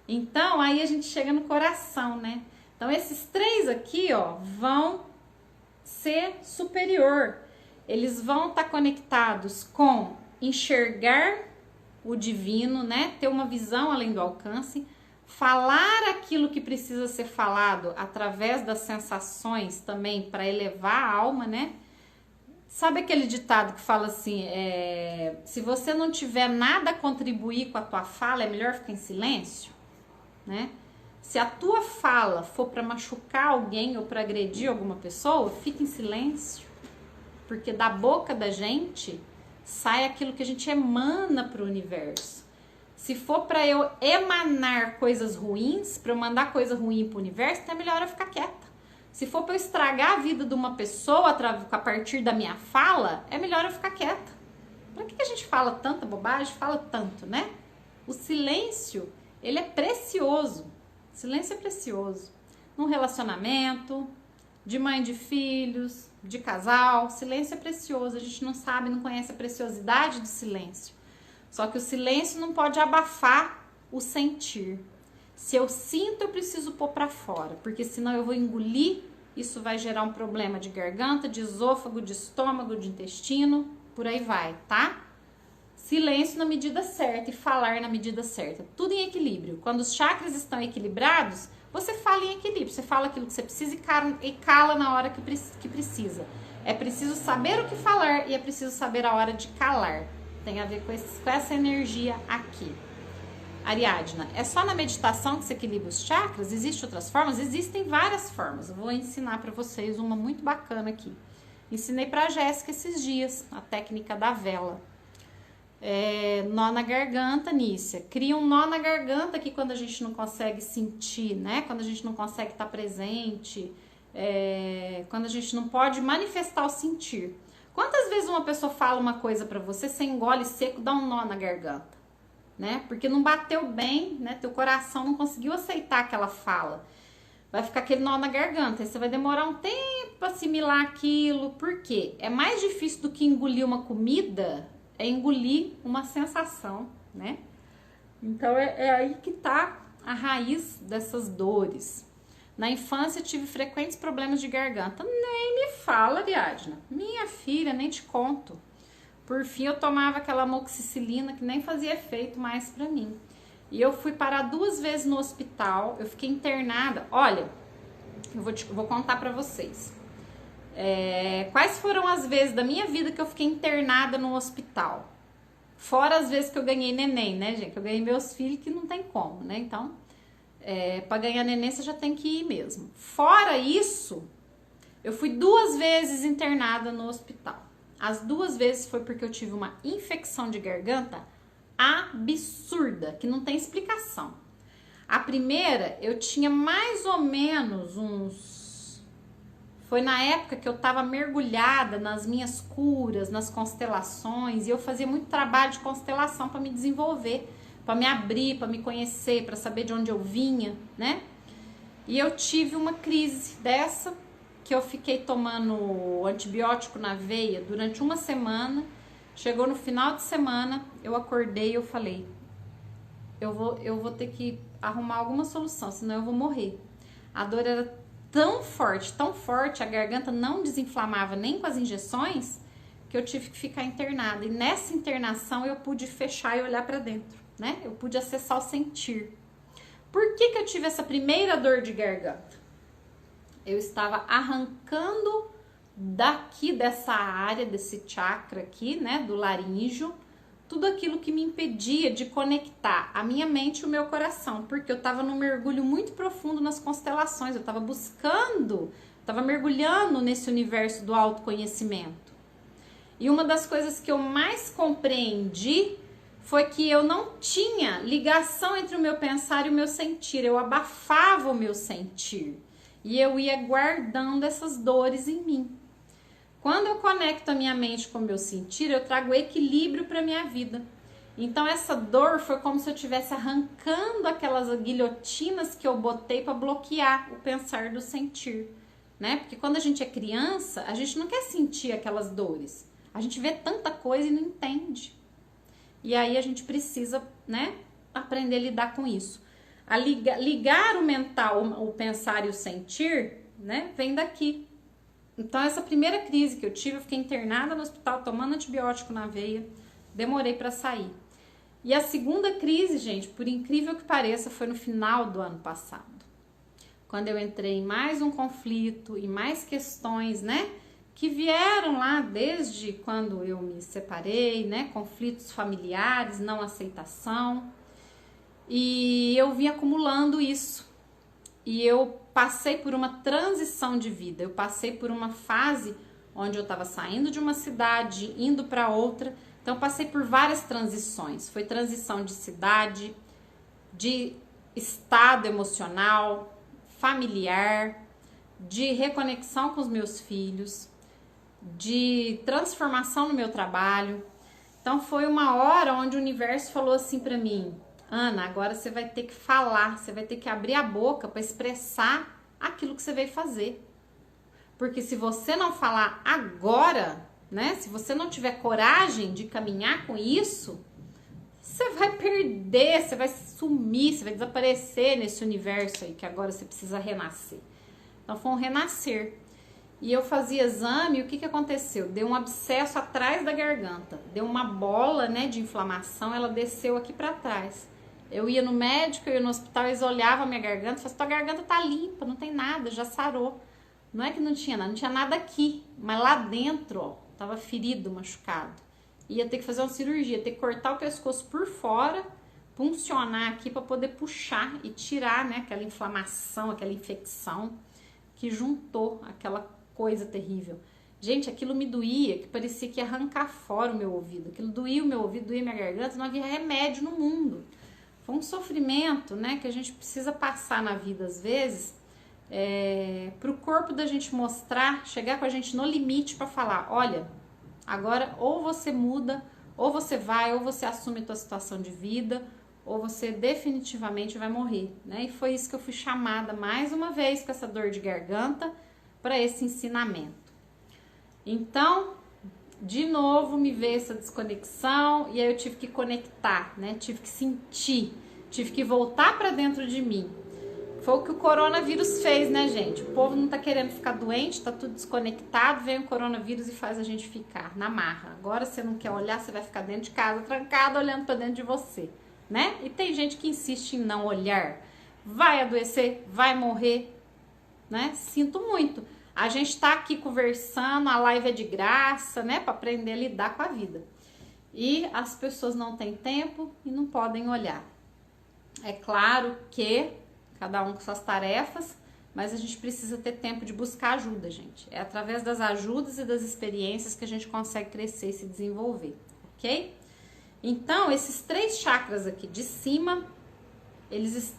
Então, aí a gente chega no coração, né? Então, esses três aqui, ó, vão ser superior. Eles vão estar conectados com enxergar o divino, né? Ter uma visão além do alcance, falar aquilo que precisa ser falado através das sensações também para elevar a alma, né? Sabe aquele ditado que fala assim, se você não tiver nada a contribuir com a tua fala, é melhor ficar em silêncio, né? Se a tua fala for para machucar alguém ou para agredir alguma pessoa, fica em silêncio, porque da boca da gente sai aquilo que a gente emana para o universo. Se for para eu emanar coisas ruins, para eu mandar coisa ruim para o universo, então é melhor eu ficar quieta. Se for para eu estragar a vida de uma pessoa a partir da minha fala, é melhor eu ficar quieta. Para que a gente fala tanta bobagem, fala tanto, né? O silêncio, ele é precioso. O silêncio é precioso. Num relacionamento, de mãe de filhos, de casal, silêncio é precioso. A gente não sabe, não conhece a preciosidade do silêncio. Só que o silêncio não pode abafar o sentir. Se eu sinto, eu preciso pôr pra fora, porque senão eu vou engolir, isso vai gerar um problema de garganta, de esôfago, de estômago, de intestino, por aí vai, tá? Silêncio na medida certa e falar na medida certa. Tudo em equilíbrio. Quando os chakras estão equilibrados, você fala em equilíbrio. Você fala aquilo que você precisa e cala na hora que precisa. É preciso saber o que falar e é preciso saber a hora de calar. Tem a ver com essa energia aqui. Ariadna, é só na meditação que se equilibra os chakras? Existem outras formas? Existem várias formas. Eu vou ensinar para vocês uma muito bacana aqui. Ensinei para a Jéssica esses dias, a técnica da vela. Nó na garganta, Nícia. Cria um nó na garganta aqui quando a gente não consegue sentir, né? Quando a gente não consegue estar presente, quando a gente não pode manifestar o sentir. Quantas vezes uma pessoa fala uma coisa pra você, você engole seco, dá um nó na garganta, né? Porque não bateu bem, né? Teu coração não conseguiu aceitar aquela fala. Vai ficar aquele nó na garganta, aí você vai demorar um tempo pra assimilar aquilo. Por quê? É mais difícil do que engolir uma comida, é engolir uma sensação, né? Então é aí que tá a raiz dessas dores. Na infância tive frequentes problemas de garganta. Nem me fala, Ariadna. Minha filha, nem te conto. Por fim, eu tomava aquela amoxicilina que nem fazia efeito mais pra mim. E eu fui parar 2 vezes no hospital. Eu fiquei internada. Olha, eu vou contar pra vocês. Quais foram as vezes da minha vida que eu fiquei internada no hospital? Fora as vezes que eu ganhei neném, né, gente? Que eu ganhei meus filhos, que não tem como, né? Então, para ganhar neném, você já tem que ir mesmo. Fora isso, eu fui 2 vezes internada no hospital. As 2 vezes foi porque eu tive uma infecção de garganta absurda, que não tem explicação. A primeira, eu tinha mais ou menos Foi na época que eu estava mergulhada nas minhas curas, nas constelações, e eu fazia muito trabalho de constelação para me desenvolver, para me abrir, para me conhecer, para saber de onde eu vinha, né? E eu tive uma crise dessa, que eu fiquei tomando antibiótico na veia durante 1 semana. Chegou no final de semana, eu acordei e eu falei, eu vou ter que arrumar alguma solução, senão eu vou morrer. A dor era tão forte, a garganta não desinflamava nem com as injeções, que eu tive que ficar internada. E nessa internação eu pude fechar e olhar para dentro, né? Eu pude acessar o sentir. Por que eu tive essa primeira dor de garganta? Eu estava arrancando daqui dessa área, desse chakra aqui, né, do laríngeo, tudo aquilo que me impedia de conectar a minha mente e o meu coração, porque eu estava num mergulho muito profundo nas constelações, eu estava mergulhando nesse universo do autoconhecimento. E uma das coisas que eu mais compreendi foi que eu não tinha ligação entre o meu pensar e o meu sentir, eu abafava o meu sentir e eu ia guardando essas dores em mim. Quando eu conecto a minha mente com o meu sentir, eu trago equilíbrio para a minha vida. Então essa dor foi como se eu estivesse arrancando aquelas guilhotinas que eu botei para bloquear o pensar do sentir, né? Porque quando a gente é criança, a gente não quer sentir aquelas dores. A gente vê tanta coisa e não entende. E aí a gente precisa, né, aprender a lidar com isso. Ligar o mental, o pensar e o sentir, né, vem daqui. Então, essa primeira crise que eu tive, eu fiquei internada no hospital, tomando antibiótico na veia, demorei para sair. E a segunda crise, gente, por incrível que pareça, foi no final do ano passado. Quando eu entrei em mais um conflito e mais questões, né? Que vieram lá desde quando eu me separei, né? Conflitos familiares, não aceitação. E eu vim acumulando isso. E eu passei por uma transição de vida. Eu passei por uma fase onde eu estava saindo de uma cidade, indo para outra. Então, eu passei por várias transições. Foi transição de cidade, de estado emocional, familiar, de reconexão com os meus filhos, de transformação no meu trabalho. Então, foi uma hora onde o universo falou assim para mim: Ana, agora você vai ter que falar, você vai ter que abrir a boca para expressar aquilo que você veio fazer. Porque se você não falar agora, né? Se você não tiver coragem de caminhar com isso, você vai perder, você vai sumir, você vai desaparecer nesse universo aí que agora você precisa renascer. Então foi um renascer. E eu fazia exame, e o que aconteceu? Deu um abscesso atrás da garganta, deu uma bola, né, de inflamação, ela desceu aqui para trás. Eu ia no médico, eu ia no hospital, eles olhavam a minha garganta e falavam: tua garganta tá limpa, não tem nada, já sarou. Não é que não tinha nada aqui, mas lá dentro, ó, tava ferido, machucado. Ia ter que fazer uma cirurgia, ter que cortar o pescoço por fora, puncionar aqui para poder puxar e tirar, né, aquela inflamação, aquela infecção que juntou aquela coisa terrível. Gente, aquilo me doía, que parecia que ia arrancar fora o meu ouvido. Aquilo doía o meu ouvido, doía minha garganta, não havia remédio no mundo. Foi um sofrimento, né, que a gente precisa passar na vida às vezes, para o corpo da gente mostrar, chegar com a gente no limite para falar: olha, agora ou você muda, ou você vai, ou você assume a tua situação de vida, ou você definitivamente vai morrer, né? E foi isso que eu fui chamada mais uma vez com essa dor de garganta para esse ensinamento. Então, de novo me veio essa desconexão e aí eu tive que conectar, né? Tive que sentir, tive que voltar para dentro de mim. Foi o que o coronavírus fez, né, gente? O povo não tá querendo ficar doente, tá tudo desconectado, vem o coronavírus e faz a gente ficar na marra. Agora você não quer olhar, você vai ficar dentro de casa, trancado, olhando para dentro de você, né? E tem gente que insiste em não olhar. Vai adoecer, vai morrer, né? Sinto muito. A gente tá aqui conversando, a live é de graça, né? Para aprender a lidar com a vida. E as pessoas não têm tempo e não podem olhar. É claro que cada um com suas tarefas, mas a gente precisa ter tempo de buscar ajuda, gente. É através das ajudas e das experiências que a gente consegue crescer e se desenvolver, ok? Então, esses 3 chakras aqui de cima, eles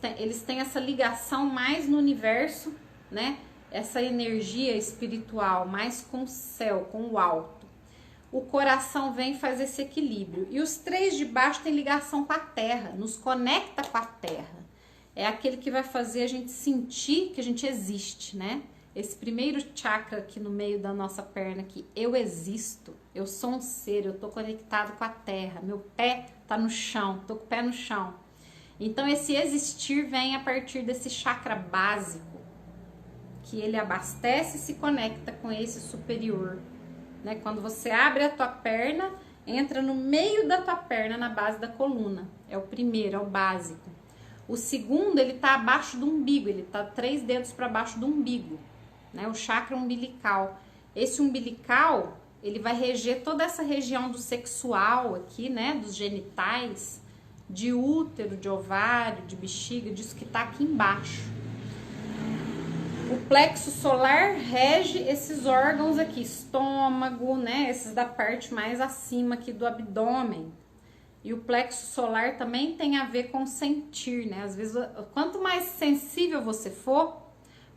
têm essa ligação mais no universo, né? Essa energia espiritual mais com o céu, com o alto. O coração vem e faz esse equilíbrio. E os 3 de baixo têm ligação com a terra, nos conecta com a terra. É aquele que vai fazer a gente sentir que a gente existe, né? Esse primeiro chakra aqui no meio da nossa perna aqui, eu existo, eu sou um ser, eu tô conectado com a terra, meu pé tá no chão, tô com o pé no chão. Então esse existir vem a partir desse chakra básico, que ele abastece e se conecta com esse superior, né? Quando você abre a tua perna, entra no meio da tua perna, na base da coluna, é o primeiro, é o básico. O segundo, ele tá abaixo do umbigo, ele tá 3 dedos para baixo do umbigo, né? O chakra umbilical. Esse umbilical, ele vai reger toda essa região do sexual aqui, né? Dos genitais, de útero, de ovário, de bexiga, disso que tá aqui embaixo. O plexo solar rege esses órgãos aqui, estômago, né? Esses da parte mais acima aqui do abdômen. E o plexo solar também tem a ver com sentir, né? Às vezes, quanto mais sensível você for,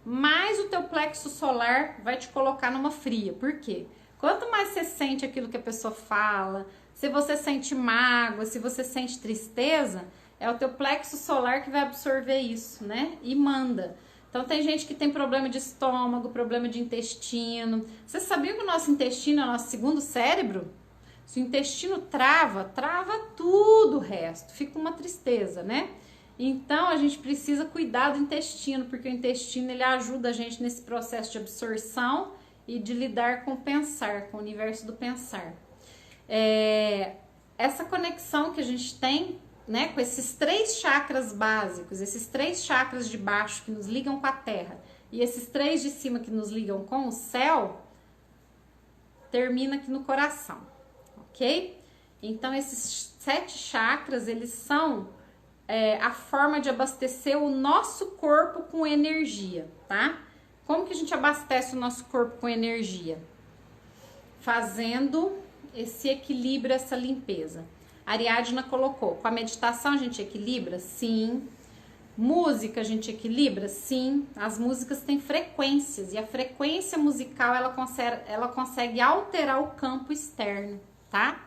mais o teu plexo solar vai te colocar numa fria. Por quê? Quanto mais você sente aquilo que a pessoa fala, se você sente mágoa, se você sente tristeza, é o teu plexo solar que vai absorver isso, né? E manda. Então, tem gente que tem problema de estômago, problema de intestino. Você sabia que o nosso intestino é o nosso segundo cérebro? Se o intestino trava tudo o resto, fica uma tristeza, né? Então, a gente precisa cuidar do intestino, porque o intestino, ele ajuda a gente nesse processo de absorção e de lidar com o pensar, com o universo do pensar. essa conexão que a gente tem, né, com esses 3 chakras básicos, esses 3 chakras de baixo que nos ligam com a terra e esses 3 de cima que nos ligam com o céu, termina aqui no coração, ok? Então, esses 7 chakras, eles são a forma de abastecer o nosso corpo com energia, tá? Como que a gente abastece o nosso corpo com energia? Fazendo esse equilíbrio, essa limpeza. A Ariadna colocou, com a meditação a gente equilibra? Sim. Música a gente equilibra? Sim. As músicas têm frequências e a frequência musical ela consegue alterar o campo externo, tá?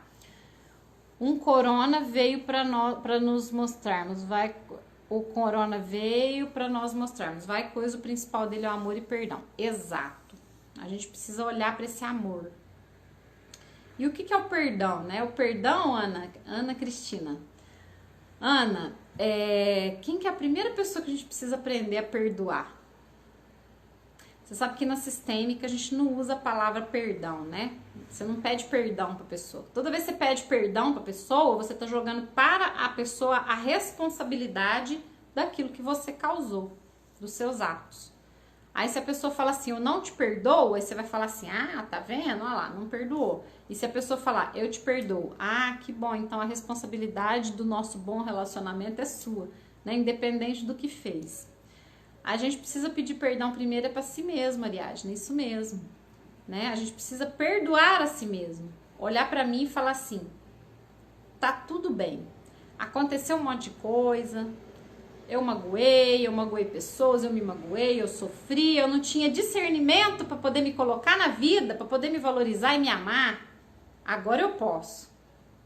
Um corona veio para nos mostrarmos, o corona veio para nós mostrarmos, coisa, o principal dele é o amor e perdão. Exato. A gente precisa olhar para esse amor. E o que é o perdão, né? O perdão, Ana Cristina. Ana, quem que é a primeira pessoa que a gente precisa aprender a perdoar? Você sabe que na sistêmica a gente não usa a palavra perdão, né? Você não pede perdão pra pessoa. Toda vez que você pede perdão pra pessoa, você tá jogando para a pessoa a responsabilidade daquilo que você causou, dos seus atos. Aí se a pessoa fala assim, eu não te perdoo, aí você vai falar assim, ah, tá vendo? Olha lá, não perdoou. E se a pessoa falar, eu te perdoo, ah, que bom, então a responsabilidade do nosso bom relacionamento é sua, né? Independente do que fez. A gente precisa pedir perdão primeiro para si mesmo, Ariadne, isso mesmo, né? A gente precisa perdoar a si mesmo, olhar para mim e falar assim, tá tudo bem, aconteceu um monte de coisa, eu magoei pessoas, eu me magoei, eu sofri, eu não tinha discernimento para poder me colocar na vida, para poder me valorizar e me amar, agora eu posso,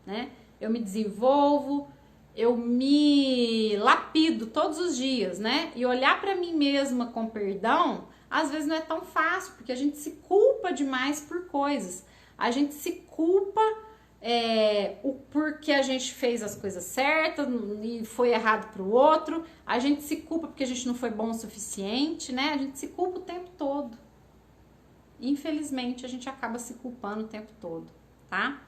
né? Eu me desenvolvo, eu me lapido todos os dias, né? E olhar para mim mesma com perdão, às vezes não é tão fácil, porque a gente se culpa demais por coisas. A gente se culpa porque a gente fez as coisas certas e foi errado para o outro. A gente se culpa porque a gente não foi bom o suficiente, né? A gente se culpa o tempo todo. Infelizmente, a gente acaba se culpando o tempo todo, tá?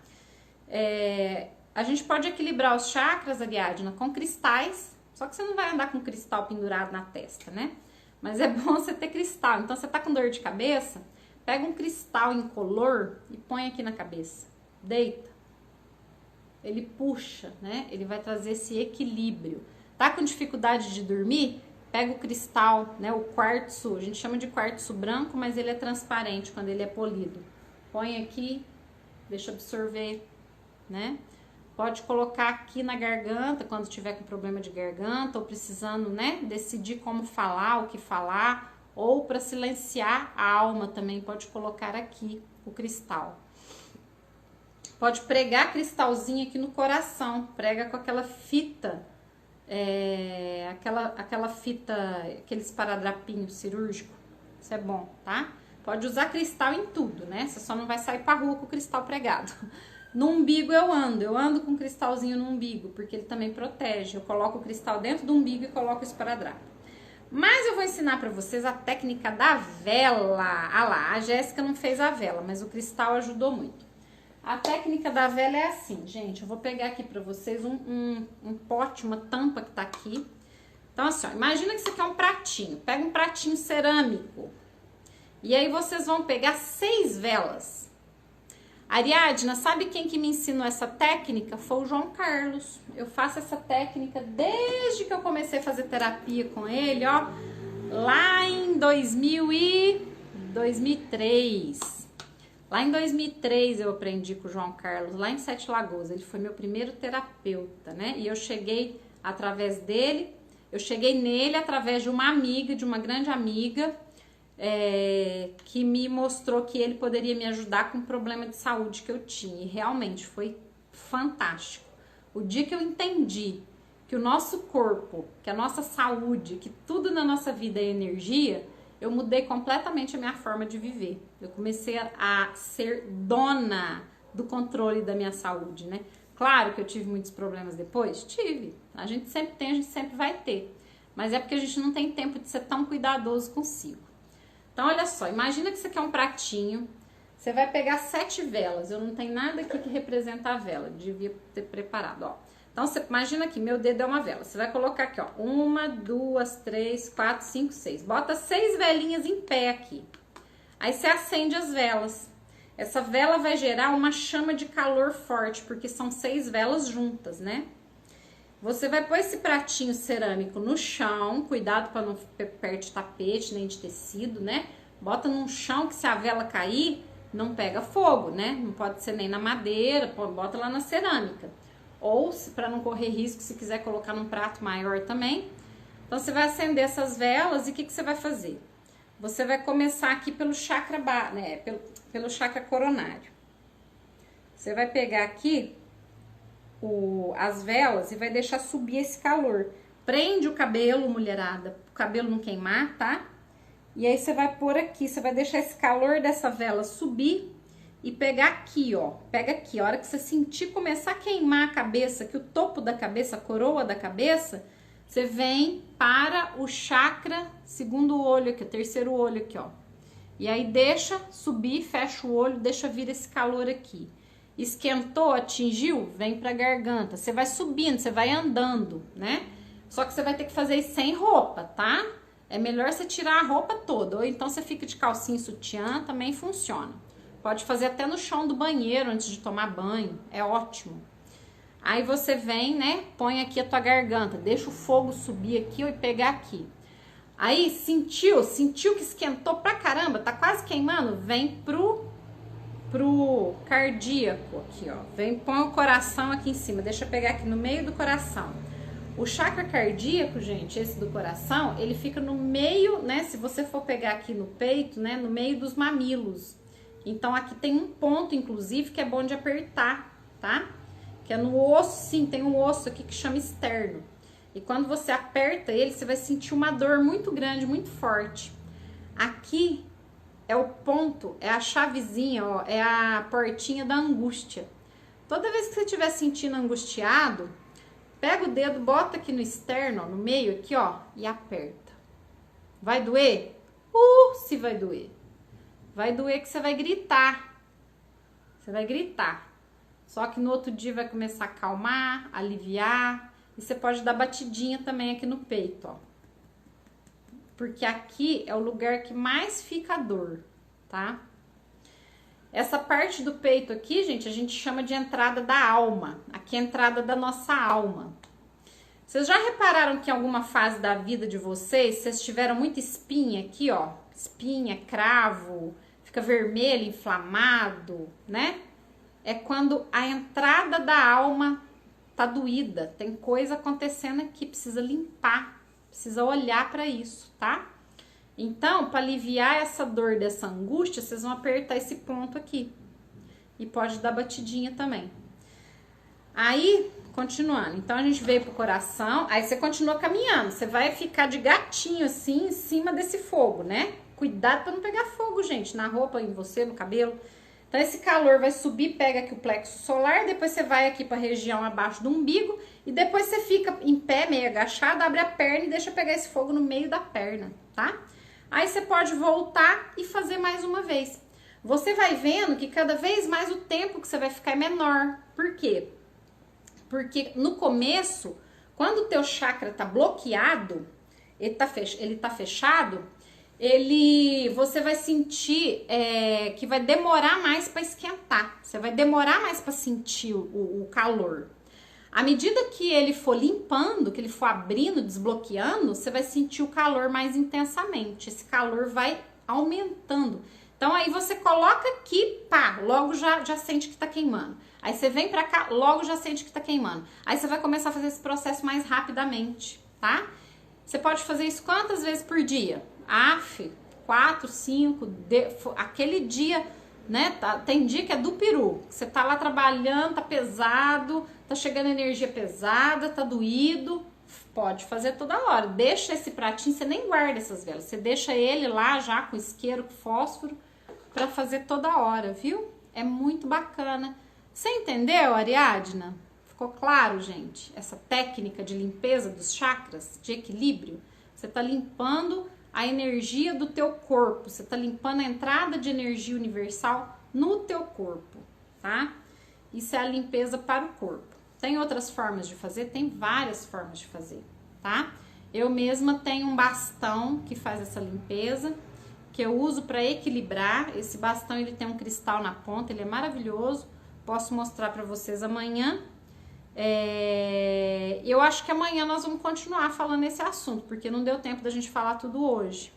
A gente pode equilibrar os chakras, Ariadna, com cristais, só que você não vai andar com cristal pendurado na testa, né? Mas é bom você ter cristal. Então, você tá com dor de cabeça, pega um cristal incolor e põe aqui na cabeça. Deita. Ele puxa, né? Ele vai trazer esse equilíbrio. Tá com dificuldade de dormir? Pega o cristal, né? O quartzo, a gente chama de quartzo branco, mas ele é transparente quando ele é polido. Põe aqui, deixa absorver, né? Pode colocar aqui na garganta, quando tiver com problema de garganta, ou precisando, né, decidir como falar, o que falar, ou para silenciar a alma também, pode colocar aqui o cristal. Pode pregar cristalzinho aqui no coração, prega com aquela fita, aquela fita, aquele esparadrapinho cirúrgico, isso é bom, tá? Pode usar cristal em tudo, né? Você só não vai sair pra rua com o cristal pregado. No umbigo eu ando com um cristalzinho no umbigo, porque ele também protege. Eu coloco o cristal dentro do umbigo e coloco o esparadrapo. Mas eu vou ensinar pra vocês a técnica da vela. Ah lá, a Jéssica não fez a vela, mas o cristal ajudou muito. A técnica da vela é assim, gente. Eu vou pegar aqui pra vocês um pote, uma tampa que tá aqui. Então assim, ó, imagina que isso aqui é um pratinho. Pega um pratinho cerâmico. E aí vocês vão pegar 6 velas. Ariadna, sabe quem que me ensinou essa técnica? Foi o João Carlos. Eu faço essa técnica desde que eu comecei a fazer terapia com ele, ó. Lá em 2003. Lá em 2003 eu aprendi com o João Carlos, lá em Sete Lagoas. Ele foi meu primeiro terapeuta, né? E eu cheguei através dele, eu cheguei nele através de uma amiga, de uma grande amiga, que me mostrou que ele poderia me ajudar com o problema de saúde que eu tinha. E realmente foi fantástico. O dia que eu entendi que o nosso corpo, que a nossa saúde, que tudo na nossa vida é energia, eu mudei completamente a minha forma de viver. Eu comecei a ser dona do controle da minha saúde, né? Claro que eu tive muitos problemas depois? Tive. A gente sempre tem, a gente sempre vai ter. Mas é porque a gente não tem tempo de ser tão cuidadoso consigo. Então, olha só, imagina que isso aqui é um pratinho. Você vai pegar 7 velas. Eu não tenho nada aqui que representa a vela. Devia ter preparado, ó. Então, você imagina aqui, meu dedo é uma vela. Você vai colocar aqui, ó. 1, 2, 3, 4, 5, 6. Bota 6 velinhas em pé aqui. Aí você acende as velas. Essa vela vai gerar uma chama de calor forte, porque são 6 velas juntas, né? Você vai pôr esse pratinho cerâmico no chão. Cuidado para não perto de tapete, nem de tecido, né? Bota num chão que se a vela cair, não pega fogo, né? Não pode ser nem na madeira, bota lá na cerâmica. Ou, para não correr risco, se quiser colocar num prato maior também. Então, você vai acender essas velas e o que você vai fazer? Você vai começar aqui pelo chakra, né? Pelo chakra coronário. Você vai pegar aqui as velas e vai deixar subir esse calor. Prende o cabelo, mulherada, o cabelo não queimar, tá? E aí você vai pôr aqui, você vai deixar esse calor dessa vela subir e pegar aqui, ó. Pega aqui, a hora que você sentir começar a queimar a cabeça, que o topo da cabeça, a coroa da cabeça, você vem para o chakra segundo olho aqui, o terceiro olho aqui, ó. E aí deixa subir, fecha o olho, deixa vir esse calor aqui. Esquentou, atingiu, vem pra garganta. Você vai subindo, você vai andando, né? Só que você vai ter que fazer isso sem roupa, tá? É melhor você tirar a roupa toda, ou então você fica de calcinha e sutiã, também funciona. Pode fazer até no chão do banheiro antes de tomar banho, é ótimo. Aí você vem, né, põe aqui a tua garganta, deixa o fogo subir aqui ó, e pegar aqui. Aí sentiu que esquentou pra caramba, tá quase queimando, vem pro cardíaco aqui, ó. Vem, põe o coração aqui em cima, deixa eu pegar aqui no meio do coração. O chakra cardíaco, gente, esse do coração, ele fica no meio, né, se você for pegar aqui no peito, né, no meio dos mamilos. Então, aqui tem um ponto, inclusive, que é bom de apertar, tá? Que é no osso, sim, tem um osso aqui que chama externo. E quando você aperta ele, você vai sentir uma dor muito grande, muito forte. Aqui é o ponto, é a chavezinha, ó, é a portinha da angústia. Toda vez que você estiver sentindo angustiado, pega o dedo, bota aqui no externo, ó, no meio aqui, ó, e aperta. Vai doer? Se vai doer. Vai doer que você vai gritar. Você vai gritar. Só que no outro dia vai começar a acalmar, aliviar. E você pode dar batidinha também aqui no peito, ó. Porque aqui é o lugar que mais fica a dor, tá? Essa parte do peito aqui, gente, a gente chama de entrada da alma. Aqui é a entrada da nossa alma. Vocês já repararam que em alguma fase da vida de vocês tiveram muita espinha aqui, ó? Espinha, cravo, fica vermelho, inflamado, né? É quando a entrada da alma tá doída, tem coisa acontecendo aqui, precisa limpar, precisa olhar para isso, tá? Então, para aliviar essa dor dessa angústia, vocês vão apertar esse ponto aqui. E pode dar batidinha também. Aí, continuando. Então, a gente veio pro coração. Aí, você continua caminhando. Você vai ficar de gatinho, assim, em cima desse fogo, né? Cuidado para não pegar fogo, gente. Na roupa, em você, no cabelo. Então, esse calor vai subir, pega aqui o plexo solar. Depois, você vai aqui para a região abaixo do umbigo. E depois, você fica em pé, meio agachado. Abre a perna e deixa pegar esse fogo no meio da perna, tá? Aí você pode voltar e fazer mais uma vez. Você vai vendo que cada vez mais o tempo que você vai ficar é menor. Por quê? Porque no começo, quando o teu chakra tá bloqueado, ele tá fechado, você vai sentir que vai demorar mais para esquentar. Você vai demorar mais para sentir o calor. À medida que ele for limpando, que ele for abrindo, desbloqueando, você vai sentir o calor mais intensamente. Esse calor vai aumentando. Então, aí você coloca aqui, pá, logo já sente que tá queimando. Aí você vem pra cá, logo já sente que tá queimando. Aí você vai começar a fazer esse processo mais rapidamente, tá? Você pode fazer isso quantas vezes por dia? 4, 5, aquele dia, né? Tem dia que é do peru. Você tá lá trabalhando, tá pesado, tá chegando energia pesada, tá doído. Pode fazer toda hora. Deixa esse pratinho, você nem guarda essas velas. Você deixa ele lá já com isqueiro, com fósforo, pra fazer toda hora, viu? É muito bacana. Você entendeu, Ariadna? Ficou claro, gente? Essa técnica de limpeza dos chakras, de equilíbrio. Você tá limpando a energia do teu corpo. Você tá limpando a entrada de energia universal no teu corpo, tá? Isso é a limpeza para o corpo. Tem outras formas de fazer? Tem várias formas de fazer, tá? Eu mesma tenho um bastão que faz essa limpeza, que eu uso para equilibrar. Esse bastão, ele tem um cristal na ponta, ele é maravilhoso. Posso mostrar para vocês amanhã. Eu acho que amanhã nós vamos continuar falando esse assunto, porque não deu tempo da gente falar tudo hoje.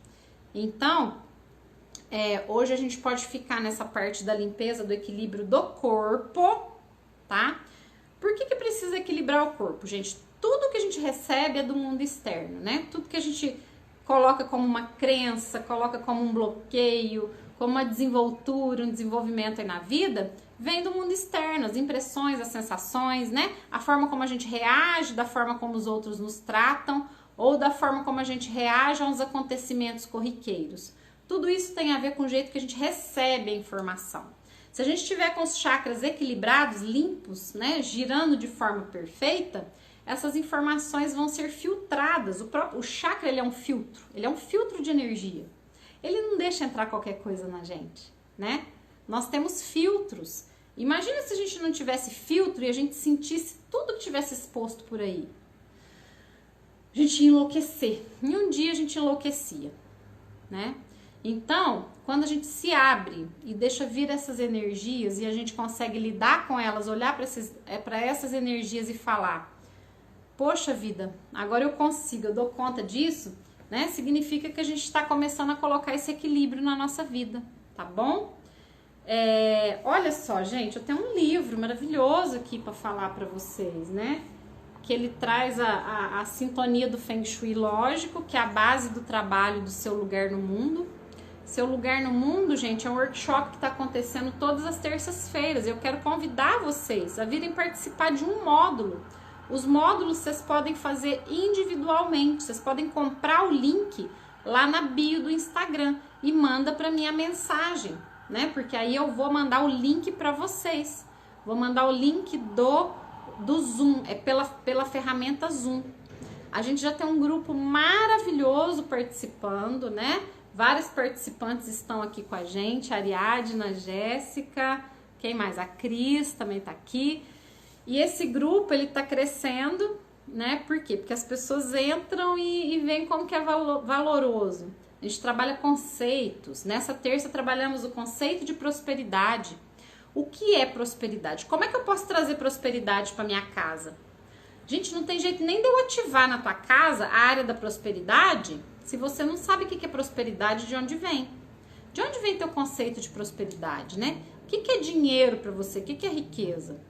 Então, hoje a gente pode ficar nessa parte da limpeza, do equilíbrio do corpo, tá? Por que precisa equilibrar o corpo, gente? Tudo que a gente recebe é do mundo externo, né? Tudo que a gente coloca como uma crença, coloca como um bloqueio, como uma desenvoltura, um desenvolvimento aí na vida, vem do mundo externo, as impressões, as sensações, né? A forma como a gente reage, da forma como os outros nos tratam, ou da forma como a gente reage aos acontecimentos corriqueiros. Tudo isso tem a ver com o jeito que a gente recebe a informação. Se a gente estiver com os chakras equilibrados, limpos, né, girando de forma perfeita, essas informações vão ser filtradas. O chakra, ele é um filtro de energia. Ele não deixa entrar qualquer coisa na gente, né? Nós temos filtros. Imagina se a gente não tivesse filtro e a gente sentisse tudo que tivesse exposto por aí. A gente ia enlouquecer. Em um dia a gente enlouquecia, né? Então, quando a gente se abre e deixa vir essas energias e a gente consegue lidar com elas, olhar para essas energias e falar: poxa vida, agora eu consigo, eu dou conta disso, né? Significa que a gente está começando a colocar esse equilíbrio na nossa vida, tá bom? Olha só, gente, eu tenho um livro maravilhoso aqui para falar para vocês, né? Que ele traz a sintonia do Feng Shui lógico, que é a base do trabalho do Seu Lugar no Mundo. Seu Lugar no Mundo, gente, é um workshop que está acontecendo todas as terças-feiras. Eu quero convidar vocês a virem participar de um módulo. Os módulos vocês podem fazer individualmente. Vocês podem comprar o link lá na bio do Instagram e manda para mim a mensagem, né? Porque aí eu vou mandar o link para vocês. Vou mandar o link do Zoom, pela ferramenta Zoom. A gente já tem um grupo maravilhoso participando, né? Vários participantes estão aqui com a gente, a Ariadna, a Jéssica, quem mais? A Cris também tá aqui. E esse grupo, ele tá crescendo, né? Por quê? Porque as pessoas entram e veem como que é valoroso. A gente trabalha conceitos. Nessa terça trabalhamos o conceito de prosperidade. O que é prosperidade? Como é que eu posso trazer prosperidade para minha casa? Gente, não tem jeito nem de eu ativar na tua casa a área da prosperidade se você não sabe o que é prosperidade, de onde vem. De onde vem teu conceito de prosperidade, né? O que é dinheiro para você? O que é riqueza?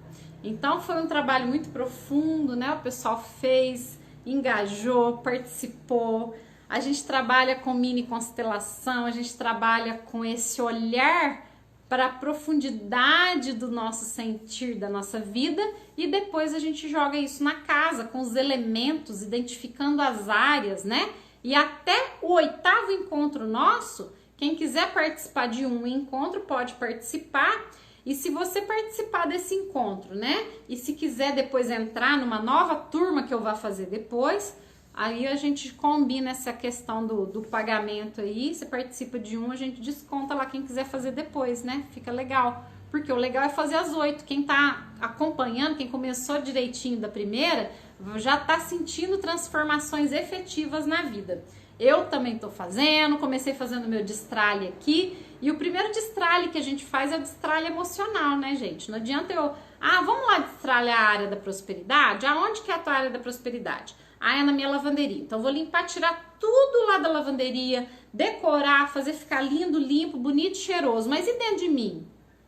Então, foi um trabalho muito profundo, né? O pessoal fez, engajou, participou. A gente trabalha com mini constelação, a gente trabalha com esse olhar para a profundidade do nosso sentir, da nossa vida, e depois a gente joga isso na casa, com os elementos, identificando as áreas, né? E até o 8º encontro nosso, quem quiser participar de um encontro pode participar. E se você participar desse encontro, né? E se quiser depois entrar numa nova turma que eu vou fazer depois, aí a gente combina essa questão do pagamento aí. Você participa de um, a gente desconta lá quem quiser fazer depois, né? Fica legal. Porque o legal é fazer às 8. Quem tá acompanhando, quem começou direitinho da primeira, já tá sentindo transformações efetivas na vida. Eu também tô fazendo, comecei fazendo meu destralhe aqui. E o primeiro destralhe que a gente faz é o destralhe emocional, né, gente? Não adianta vamos lá destralhar a área da prosperidade? Aonde que é a tua área da prosperidade? É na minha lavanderia. Então, vou limpar, tirar tudo lá da lavanderia, decorar, fazer ficar lindo, limpo, bonito, cheiroso. Mas e dentro de mim?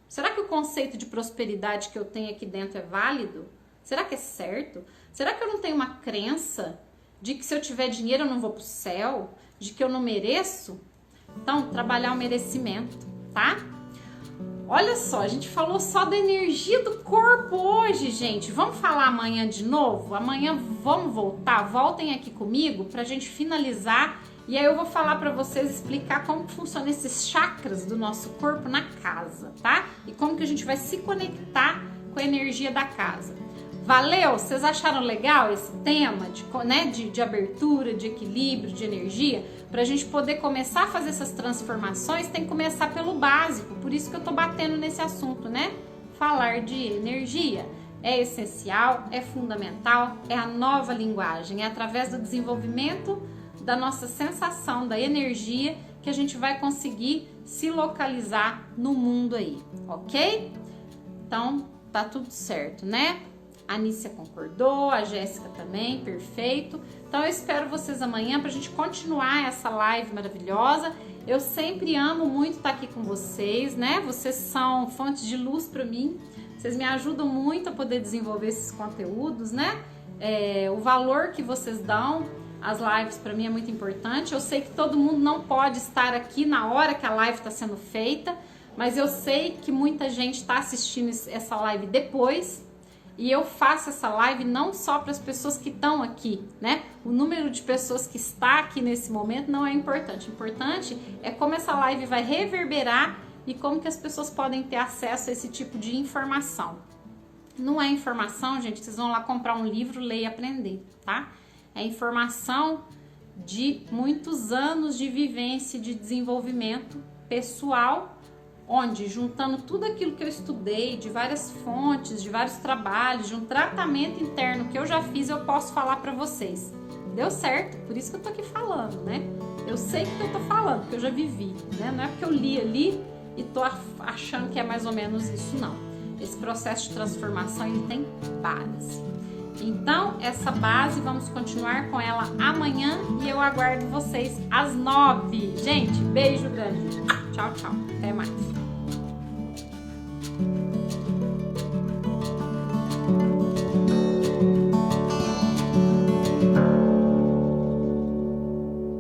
Será que o conceito de prosperidade que eu tenho aqui dentro é válido? Será que é certo? Será que eu não tenho uma crença de que se eu tiver dinheiro eu não vou pro céu? De que eu não mereço? Então, trabalhar o merecimento, tá? Olha só, a gente falou só da energia do corpo hoje, gente. Vamos falar amanhã de novo? Amanhã vamos voltar? Voltem aqui comigo pra gente finalizar. E aí eu vou falar pra vocês, explicar como funcionam esses chakras do nosso corpo na casa, tá? E como que a gente vai se conectar com a energia da casa. Valeu? Vocês acharam legal esse tema de abertura, de equilíbrio, de energia? Para a gente poder começar a fazer essas transformações, tem que começar pelo básico. Por isso que eu tô batendo nesse assunto, né? Falar de energia é essencial, é fundamental, é a nova linguagem. É através do desenvolvimento da nossa sensação da energia que a gente vai conseguir se localizar no mundo aí, ok? Então, tá tudo certo, né? A Nícia concordou, a Jéssica também, perfeito. Então eu espero vocês amanhã pra gente continuar essa live maravilhosa. Eu sempre amo muito estar aqui com vocês, né? Vocês são fontes de luz pra mim. Vocês me ajudam muito a poder desenvolver esses conteúdos, né? O valor que vocês dão às lives pra mim é muito importante. Eu sei que todo mundo não pode estar aqui na hora que a live está sendo feita, mas eu sei que muita gente está assistindo essa live depois. E eu faço essa live não só para as pessoas que estão aqui, né? O número de pessoas que está aqui nesse momento não é importante. O importante é como essa live vai reverberar e como que as pessoas podem ter acesso a esse tipo de informação. Não é informação, gente, vocês vão lá comprar um livro, ler e aprender, tá? É informação de muitos anos de vivência e de desenvolvimento pessoal, onde, juntando tudo aquilo que eu estudei, de várias fontes, de vários trabalhos, de um tratamento interno que eu já fiz, eu posso falar pra vocês. Deu certo, por isso que eu tô aqui falando, né? Eu sei que eu tô falando, porque eu já vivi, né? Não é porque eu li ali e tô achando que é mais ou menos isso, não. Esse processo de transformação, ele tem base. Então, essa base, vamos continuar com ela amanhã e eu aguardo vocês às 9. Gente, beijo grande. Tchau, tchau. Até mais.